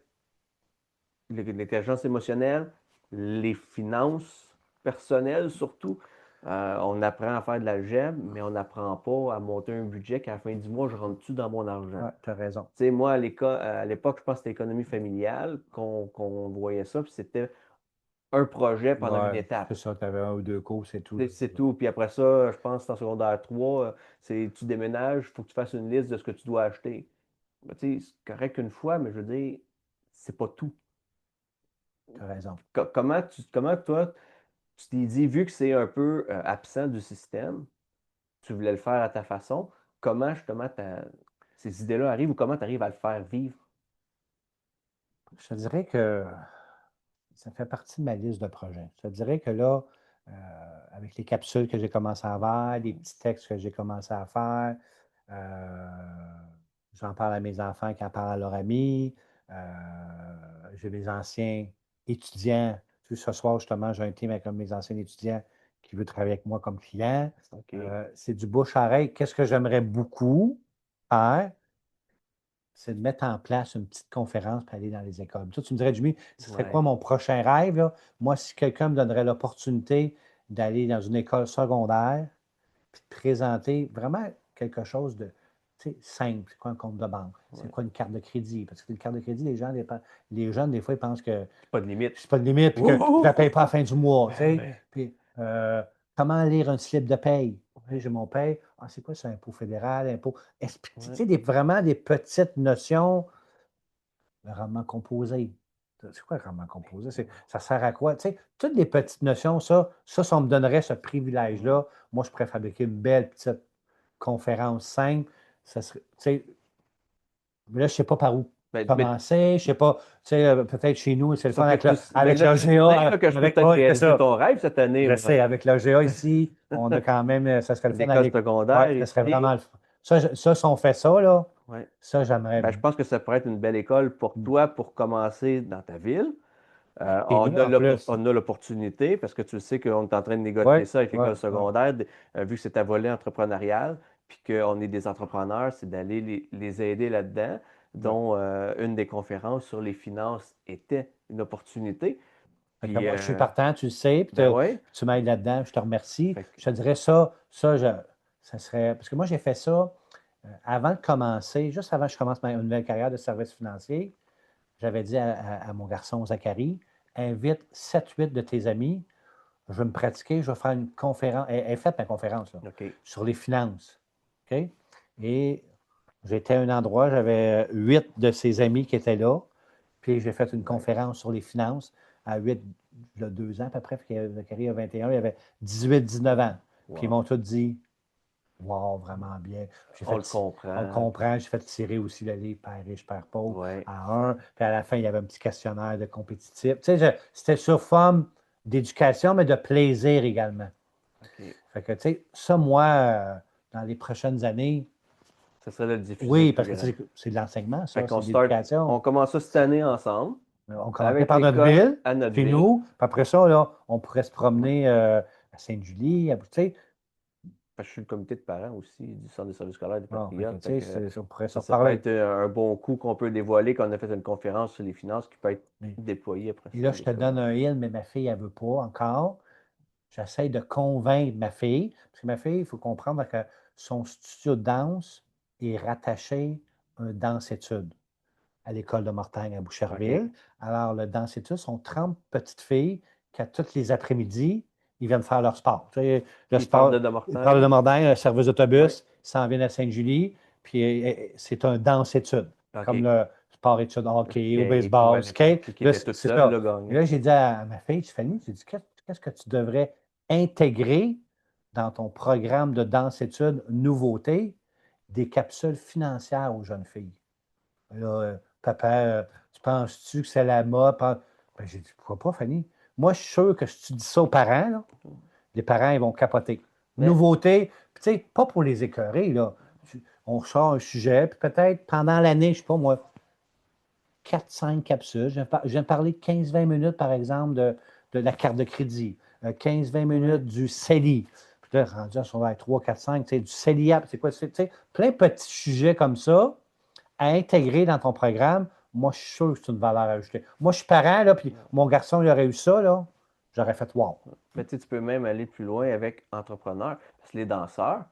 l'intelligence émotionnelle, les finances personnelles surtout. On apprend à faire de l'algèbre, mais on n'apprend pas à monter un budget qu'à la fin du mois, je rentre-tu dans mon argent. Ouais, tu as raison. Tu sais, moi, à l'époque, je pense que c'était l'économie familiale qu'on voyait ça, puis c'était un projet pendant une Ouais, étape. c'est ça, tu avais 1 ou 2 cours, c'est tout. C'est tout. Puis après ça, je pense que c'est en secondaire 3, c'est tu déménages, il faut que tu fasses une liste de ce que tu dois acheter. Ben, tu sais, c'est correct une fois, mais je veux dire, c'est pas tout. Tu as raison. Comment toi, tu t'es dit, vu que c'est un peu absent du système, tu voulais le faire à ta façon, comment justement ces idées-là arrivent ou comment tu arrives à le faire vivre? Je te dirais que ça fait partie de ma liste de projets. Je te dirais que là, avec les capsules que j'ai commencé à faire, les petits textes que j'ai commencé à faire, j'en parle à mes enfants qui en parlent à leurs amis. J'ai des anciens étudiants. Tu sais, ce soir, justement, j'ai un team avec un de mes anciens étudiants qui veut travailler avec moi comme client. OK. C'est du bouche à oreille. Qu'est-ce que j'aimerais beaucoup faire? C'est de mettre en place une petite conférence pour aller dans les écoles. Toi, tu me dirais, Jimmy, ce serait quoi Ouais. mon prochain rêve, là? Moi, si quelqu'un me donnerait l'opportunité d'aller dans une école secondaire, puis de présenter vraiment quelque chose de simple. C'est quoi un compte de banque? C'est Ouais. quoi une carte de crédit? Parce que une carte de crédit, les jeunes, des fois, ils pensent que Pas de limite. c'est pas de limite, puis que je ne la paye pas à la fin du mois. Tu sais. Ben, Puis, comment lire un slip de paye? Tu sais, j'ai mon paye. Ah, c'est quoi ça, impôt fédéral, impôt? Tu ouais. sais, vraiment des petites notions. Le rendement composé. C'est quoi le rendement composé? Ça sert à quoi? Tu sais, toutes les petites notions, ça, si on me donnerait ce privilège-là, moi, je pourrais fabriquer une belle petite conférence simple. Ça serait, tu sais, mais là, je ne sais pas par où Mais commencer. Je ne sais pas, tu sais, peut-être chez nous, c'est le fun sauf que avec le, ben avec là, tu sais l'OGA. là, que je peux Avec, peut-être ouais, c'est réaliser ça. ton rêve cette année, Je moi. sais, avec l'OGA ici, on a quand même, ça serait le fun à L'école l'école. Ouais, secondaire ça serait ici. vraiment le fun. Ça, si on fait ça, là, Ouais. ça, j'aimerais. Ben, je pense que ça pourrait être une belle école pour toi pour commencer dans ta ville. Et nous, en plus. On a l'opportunité, parce que tu sais qu'on est en train de négocier Oui, ça avec oui, l'école oui. secondaire, vu que c'est un volet entrepreneurial, puis qu'on est des entrepreneurs, c'est d'aller les aider là-dedans, Ouais. dont une des conférences sur les finances était une opportunité. Fait que Puis, moi, je suis partant, tu le sais, puis ben ouais, tu m'aides là-dedans, je te remercie. fait que- Je te dirais ça serait. Parce que moi, j'ai fait ça avant de commencer, juste avant que je commence ma nouvelle carrière de service financier. J'avais dit à mon garçon Zachary, invite 7-8 de tes amis, je vais me pratiquer, je vais faire une conférence. Elle fait ma conférence là, OK. sur les finances. OK? Et j'étais à un endroit, j'avais 8 de ses amis qui étaient là. Puis j'ai fait une conférence sur les finances à 8, il y a 2 ans à peu près, puis Zachary a 21, il avait 18-19 ans. Puis ils Wow. m'ont tous dit wow, vraiment bien. On le On le comprend. comprend. J'ai fait tirer aussi le livre Père riche, Père pauvre Ouais. à 1. Puis à la fin, il y avait un petit questionnaire de compétitif. Tu sais, c'était sur forme d'éducation, mais de plaisir également. OK. Fait que, tu sais, ça, moi, dans les prochaines années, Ça serait de le diffuser oui, plus parce que grand. c'est de l'enseignement, Fait ça, qu'on c'est de start, l'éducation. on commence ça cette année ensemble, On commencerait avec par notre l'école ville, à notre chez ville. nous, puis après ça, là, on pourrait se promener à Sainte-Julie, tu sais. Parce que je suis le comité de parents aussi du Centre des services scolaires des Bon, fait que, Patriotes. tu sais, on pourrait se Ça peut reparler. être un bon coup qu'on peut dévoiler quand on a fait une conférence sur les finances qui peut être Mais- déployée après Et ça là, dans je les te donne communes. un il, mais ma fille, elle ne veut pas encore. J'essaie de convaincre ma fille. Parce que ma fille, il faut comprendre que son studio de danse est rattaché à un danse-études à l'école de Mortagne à Boucherville. OK. Alors, le danse-études sont 30 petites filles qui, tous les après-midi, ils viennent faire leur sport. Tu sais, le Qui parle sport, de ils parlent de Mortagne? Mortagne, le service Oui. d'autobus, ils s'en viennent à Sainte-Julie, puis c'est un danse-études, comme OK. le sport-études hockey ou OK. baseball, Ouais, skate. qui Là, était toute c'est seule, ça. là, Et gagnant. là, j'ai dit à ma fille, Fanny, j'ai dit, qu'est-ce que tu devrais intégrer dans ton programme de danse-études nouveauté des capsules financières aux jeunes filles? Là, papa, tu penses-tu que c'est la mode? Ben, j'ai dit, pourquoi pas, Fanny? Moi, je suis sûr que si tu dis ça aux parents, là, les parents, ils vont capoter. Mais Nouveauté, puis tu sais, pas pour les écœurer, là. On sort un sujet, puis peut-être pendant l'année, je ne sais pas moi, 4-5 capsules. Je viens de parler de 15-20 minutes, par exemple, de la carte de crédit, 15-20 minutes du CELI. Puis là, rendu à son 3, 4, 5, tu sais, du CELIAP, c'est quoi? Tu sais, plein de petits sujets comme ça à intégrer dans ton programme. Moi, je suis sûr que c'est une valeur ajoutée. Moi, je suis parent, là, puis mon garçon, il aurait eu ça, là, j'aurais fait wow. Mais tu sais, tu peux même aller plus loin avec entrepreneur. Parce que les danseurs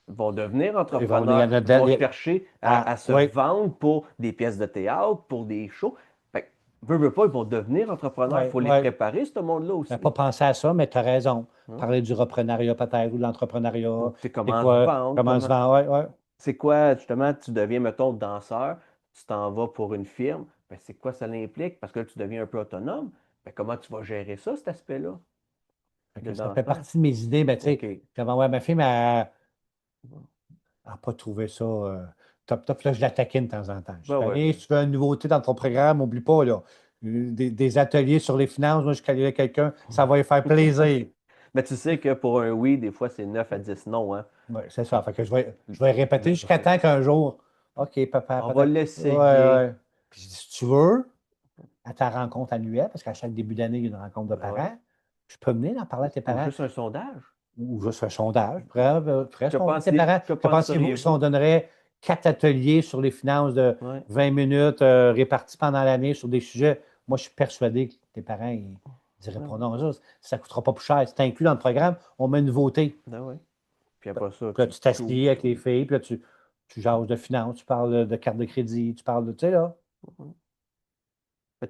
vont devenir entrepreneurs. Ils vont chercher à se vendre pour des pièces de théâtre, pour des shows. Fait que, veux pas, ils vont devenir entrepreneurs. Il faut les préparer, ce monde-là aussi. Je n'ai pas pensé à ça, mais tu as raison. Parler du reprenariat peut-être ou de l'entrepreneuriat. Comment se vendre. Comment se vendre, C'est quoi, justement, tu deviens, mettons, danseur, tu t'en vas pour une firme, ben, c'est quoi ça l'implique? Parce que là, tu deviens un peu autonome. Ben, comment tu vas gérer ça, cet aspect-là? Ça fait partie de mes idées. Ben, tu sais, ma fille n'a pas trouvé ça top, top. Là, je la taquine de temps en temps. Si tu veux une nouveauté dans ton programme, n'oublie pas, là, des ateliers sur les finances, moi, je connais quelqu'un, ça va lui faire plaisir. Mais tu sais que pour un oui, des fois, c'est 9 à 10 non. Hein? Oui, c'est ça. Fait que je vais répéter jusqu'à temps qu'un jour, OK, papa. On va l'essayer. Puis si tu veux, à ta rencontre annuelle, parce qu'à chaque début d'année, il y a une rencontre de parents, je peux venir en parler à tes parents. Ou juste un sondage. Ou juste un sondage. Tes parents, que pensez-vous si on donnerait 4 ateliers sur les finances de 20 minutes répartis pendant l'année sur des sujets? Moi, je suis persuadé que tes parents, ils diraient pas non, ça ne coûtera pas plus cher. C'est inclus dans le programme, on met une nouveauté. Puis après ça, puis là, tu t'assieds avec les filles, puis là, tu jases de finances, tu parles de carte de crédit, tu parles de, tu sais, là.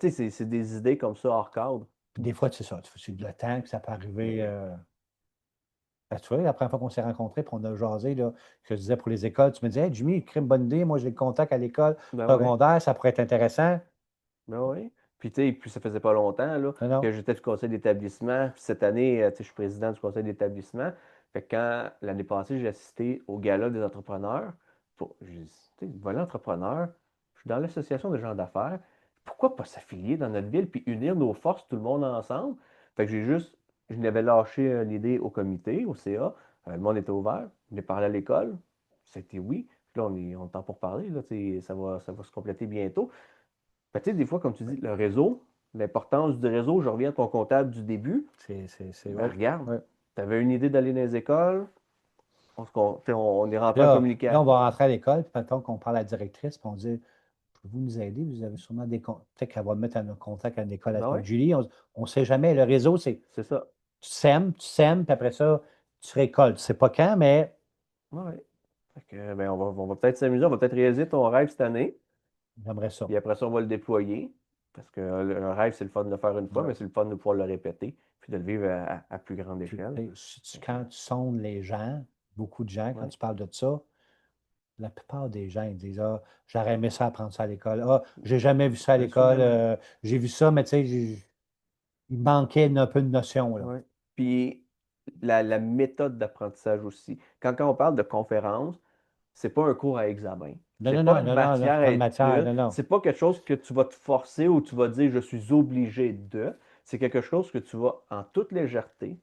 Tu sais, c'est des idées comme ça hors cadre. Puis des fois, c'est ça. C'est le temps que ça peut arriver. Tu vois, la première fois qu'on s'est rencontrés, puis on a jasé, là, que je disais pour les écoles, tu me disais, hey, Jimmy, il crée une bonne idée. Moi, j'ai le contact à l'école secondaire, ça pourrait être intéressant. Ben oui. Puis, tu sais, ça faisait pas longtemps là, que j'étais du conseil d'établissement. Puis cette année, je suis président du conseil d'établissement. Fait que quand, l'année passée, j'ai assisté au gala des entrepreneurs, j'ai dit, voilà, entrepreneur, je suis dans l'association de gens d'affaires. Pourquoi pas s'affilier dans notre ville puis unir nos forces, tout le monde ensemble? Fait que je n'avais lâché l'idée au comité, au CA. Le monde était ouvert. Je l'ai parlé à l'école. C'était oui. Puis là, on est en temps pour parler. Là, ça va se compléter bientôt. Tu sais, des fois, comme tu dis, le réseau, l'importance du réseau, je reviens à ton comptable du début. Regarde, tu avais une idée d'aller dans les écoles, on est rentré en communication. Là, on va rentrer à l'école, puis mettons qu'on parle à la directrice, puis on dit, pouvez-vous nous aider? Vous avez sûrement des contacts. Peut-être qu'elle va mettre en contact à l'école avec Julie. On ne sait jamais. Le réseau, c'est ça. Tu sèmes, puis après ça, tu récoltes. Tu ne sais pas quand, mais. Oui. On va peut-être s'amuser, on va peut-être réaliser ton rêve cette année. J'aimerais ça. Puis après ça, on va le déployer. Parce que un rêve, c'est le fun de le faire une fois, mais c'est le fun de pouvoir le répéter, puis de le vivre à plus grande échelle. Quand tu sondes les gens, beaucoup de gens, quand tu parles de ça, la plupart des gens ils disent ah, j'aurais aimé ça apprendre ça à l'école. Ah, j'ai jamais vu ça à l'école. J'ai vu ça, mais tu sais, il manquait un peu de notion. Là. Puis la méthode d'apprentissage aussi. Quand on parle de conférence, c'est pas un cours à examen. C'est pas une matière. C'est pas quelque chose que tu vas te forcer ou tu vas dire je suis obligé de. C'est quelque chose que tu vas en toute légèreté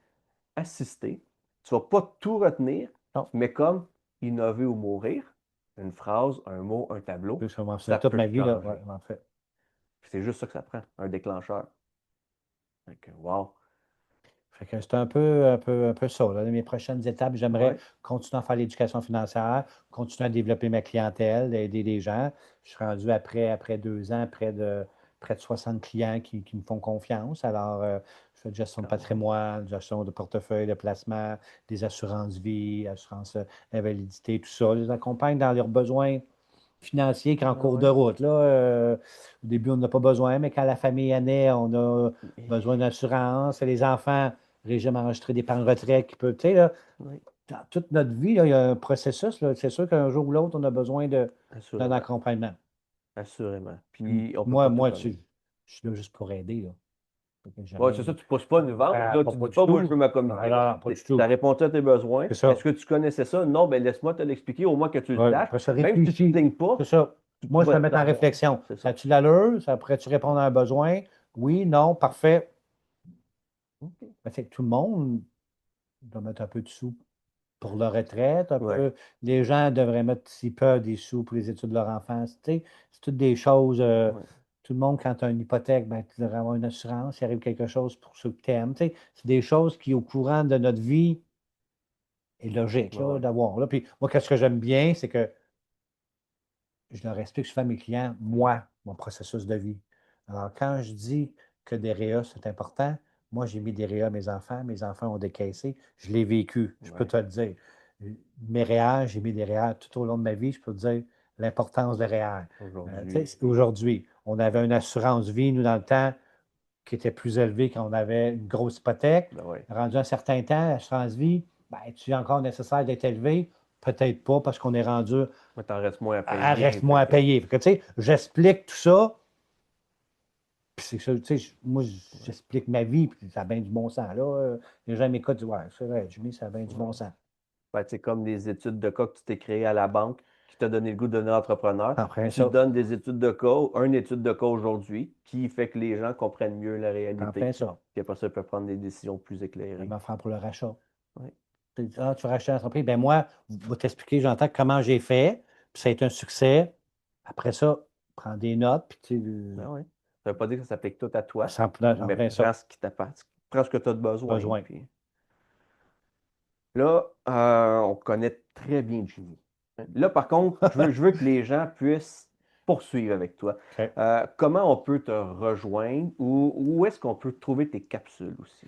assister. Tu vas pas tout retenir, mais comme innover ou mourir, une phrase, un mot, un tableau. Ça toute ma vie, là, en fait. C'est juste ça que ça prend, un déclencheur. Wow. C'est un peu ça. Là. Mes prochaines étapes, j'aimerais continuer à faire l'éducation financière, continuer à développer ma clientèle, d'aider les gens. Je suis rendu après 2 ans, près de 60 clients qui me font confiance. Alors, je fais de gestion de patrimoine, gestion de portefeuille, de placement, des assurances vie, assurances invalidité, tout ça. Je les accompagne dans leurs besoins financiers qu'en cours de route. Là, au début, on n'a pas besoin, mais quand la famille est née, on a besoin d'assurance. Les enfants, régime enregistré d'épargne retraite qui peut, tu sais, là, dans toute notre vie, là, il y a un processus. Là, c'est sûr qu'un jour ou l'autre, on a besoin d'un accompagnement. Assurément. Puis, moi, je suis là juste pour aider. Là. Oui, c'est ça, tu ne pousses pas une vente. Là, tu ne dis pas, moi, je veux ma communauté. Tu as répondu à tes besoins. Est-ce que tu connaissais ça? Non, bien, laisse-moi te l'expliquer, au moins que tu le saches. Même si tu ne signes pas. C'est ça. Moi, je vais mettre en réflexion. As-tu l'allure? Pourrais-tu répondre à un besoin? Oui, non, parfait. Tout le monde doit mettre un peu de sous pour leur retraite. Les gens devraient mettre, s'ils peuvent, des sous pour les études de leur enfant. C'est toutes des choses. Tout le monde, quand tu as une hypothèque, tu devrais avoir une assurance. Il arrive quelque chose pour ceux que tu aimes. C'est des choses qui, au courant de notre vie, est logique là, Ouais. d'avoir. Là. Puis moi, qu'est-ce que j'aime bien, c'est que je leur explique souvent à mes clients, moi, mon processus de vie. Alors, quand je dis que des réas, c'est important, moi, j'ai mis des réas à mes enfants ont décaissé, je l'ai vécu, je peux Ouais. te le dire. Mes réas, j'ai mis des réas tout au long de ma vie, je peux te dire l'importance des réas. Aujourd'hui, on avait une assurance vie, nous, dans le temps, qui était plus élevée quand on avait une grosse hypothèque. Ben ouais. Rendu un certain temps, l'assurance vie, tu es encore nécessaire d'être élevé? Peut-être pas, parce qu'on est rendu Mais t'en restes moins à payer. reste moins à payer. Fait que, tu sais, j'explique tout ça. Puis c'est ça, tu sais, moi, j'explique ma vie, puis ça a bien du bon sens. Là, les gens m'écoutent, disent, ouais, c'est vrai, Jimmy, ça a bien du bon sens. Ben, c'est comme des études de cas que tu t'es créé à la banque qui t'a donné le goût de devenir entrepreneur. Après Tu ça, donnes des études de cas, une étude de cas aujourd'hui, qui fait que les gens comprennent mieux la réalité. après ça, Puis après ça, ils peuvent prendre des décisions plus éclairées. je vais faire pour le rachat. Ouais. Tu dis, tu veux racheter l'entreprise? Ben moi, je vais t'expliquer, j'entends comment j'ai fait, puis ça a été un succès. Après ça, prends des notes, puis tu Ben ouais. Ça ne veut pas dire que ça s'applique tout à toi, sais, mais après ça, prends ce qui t'appartient. Prends ce que tu as besoin. besoin. Puis là, on connaît très bien Jimmy. Là, par contre, je veux que les gens puissent poursuivre avec toi. OK. Comment on peut te rejoindre ou où est-ce qu'on peut trouver tes capsules aussi?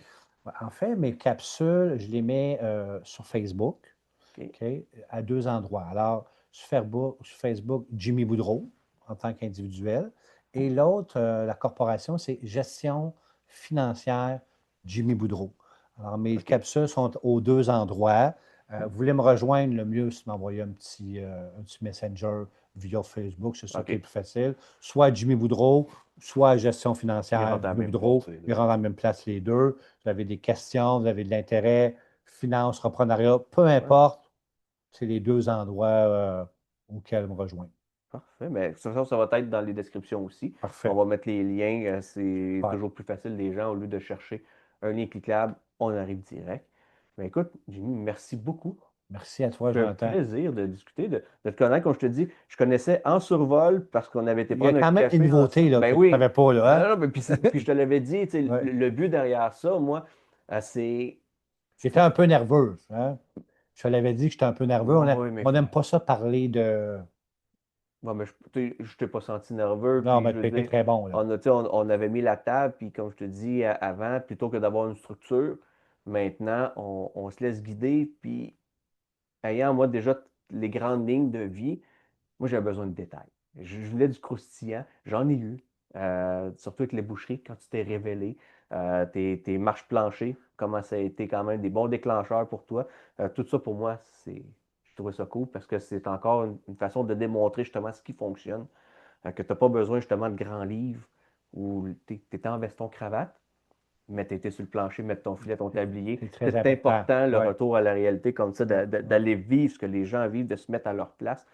En fait, mes capsules, je les mets sur Facebook, OK. OK, à 2 endroits. Alors, sur Facebook, Jimmy Boudreau, en tant qu'individuel. Et l'autre, la corporation, c'est Gestion financière Jimmy Boudreau. Alors, mes OK. capsules sont aux 2 endroits. Vous voulez me rejoindre, le mieux, c'est de m'envoyer un petit messenger via Facebook, c'est ça OK. qui est le plus facile. Soit Jimmy Boudreau, soit Gestion Ils financière rentrent à la Jimmy même Boudreau. place, les deux. Ils rentrent à la même place, les deux. Vous avez des questions, vous avez de l'intérêt, finance, reprenariat, peu importe, c'est les 2 endroits auxquels me rejoindre. Parfait. Mais de toute façon, ça va être dans les descriptions aussi. Parfait. On va mettre les liens. C'est Ouais. toujours plus facile. Les gens, au lieu de chercher un lien cliquable, on arrive direct. Mais écoute, Jimmy, merci beaucoup. Merci à toi, C'est un Jonathan. plaisir de discuter, de te connaître. Comme je te dis, je connaissais en survol parce qu'on avait été Il y a prendre quand un même café une nouveauté ensemble. là, Ben que tu oui. ne savais pas. Là, hein? Non, mais puis je te l'avais dit, tu sais, Ouais. le but derrière ça, moi, c'est... J'étais un peu nerveux. Hein? Je te l'avais dit que j'étais un peu nerveux. Oui, mais On n'aime pas ça parler de. bon, mais je t'ai pas senti nerveux. Non, Puis, mais je tu veux étais dire, très bon. Là. on avait mis la table, puis comme je te dis avant, plutôt que d'avoir une structure, maintenant, on se laisse guider, puis ayant, moi, déjà les grandes lignes de vie, moi, j'avais besoin de détails. Je voulais du croustillant, j'en ai eu, surtout avec les boucheries, quand tu t'es révélé, tes marches planchées, comment ça a été quand même des bons déclencheurs pour toi. Tout ça, pour moi, je trouvais ça cool parce que c'est encore une façon de démontrer justement ce qui fonctionne. Que tu n'as pas besoin justement de grands livres où tu étais en veston-cravate, mais tu étais sur le plancher, mettre ton filet, ton tablier. C'est très C'est important, le Ouais. retour à la réalité comme ça, d'aller vivre ce que les gens vivent, de se mettre à leur place.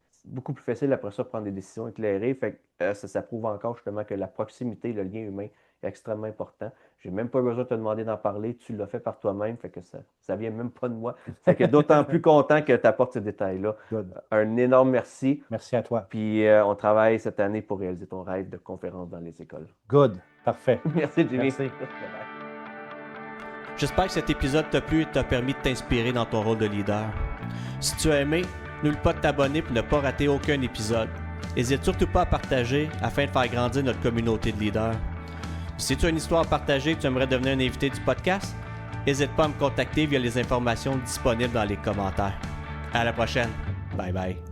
C'est beaucoup plus facile après ça de prendre des décisions éclairées. Fait que, ça prouve encore justement que la proximité, le lien humain est extrêmement important. J'ai même pas besoin de te demander d'en parler, tu l'as fait par toi-même, fait que ça vient même pas de moi. Fait que d'autant plus content que tu apportes ces détails-là. Good. Un énorme merci. Merci à toi. Puis on travaille cette année pour réaliser ton rêve de conférence dans les écoles. Good. Parfait. Merci, Jimmy. Merci. J'espère que cet épisode t'a plu et t'a permis de t'inspirer dans ton rôle de leader. Si tu as aimé, n'oublie pas de t'abonner pour ne pas rater aucun épisode. N'hésite surtout pas à partager afin de faire grandir notre communauté de leaders. Si tu as une histoire à partager et que tu aimerais devenir un invité du podcast, n'hésite pas à me contacter via les informations disponibles dans les commentaires. À la prochaine. Bye bye.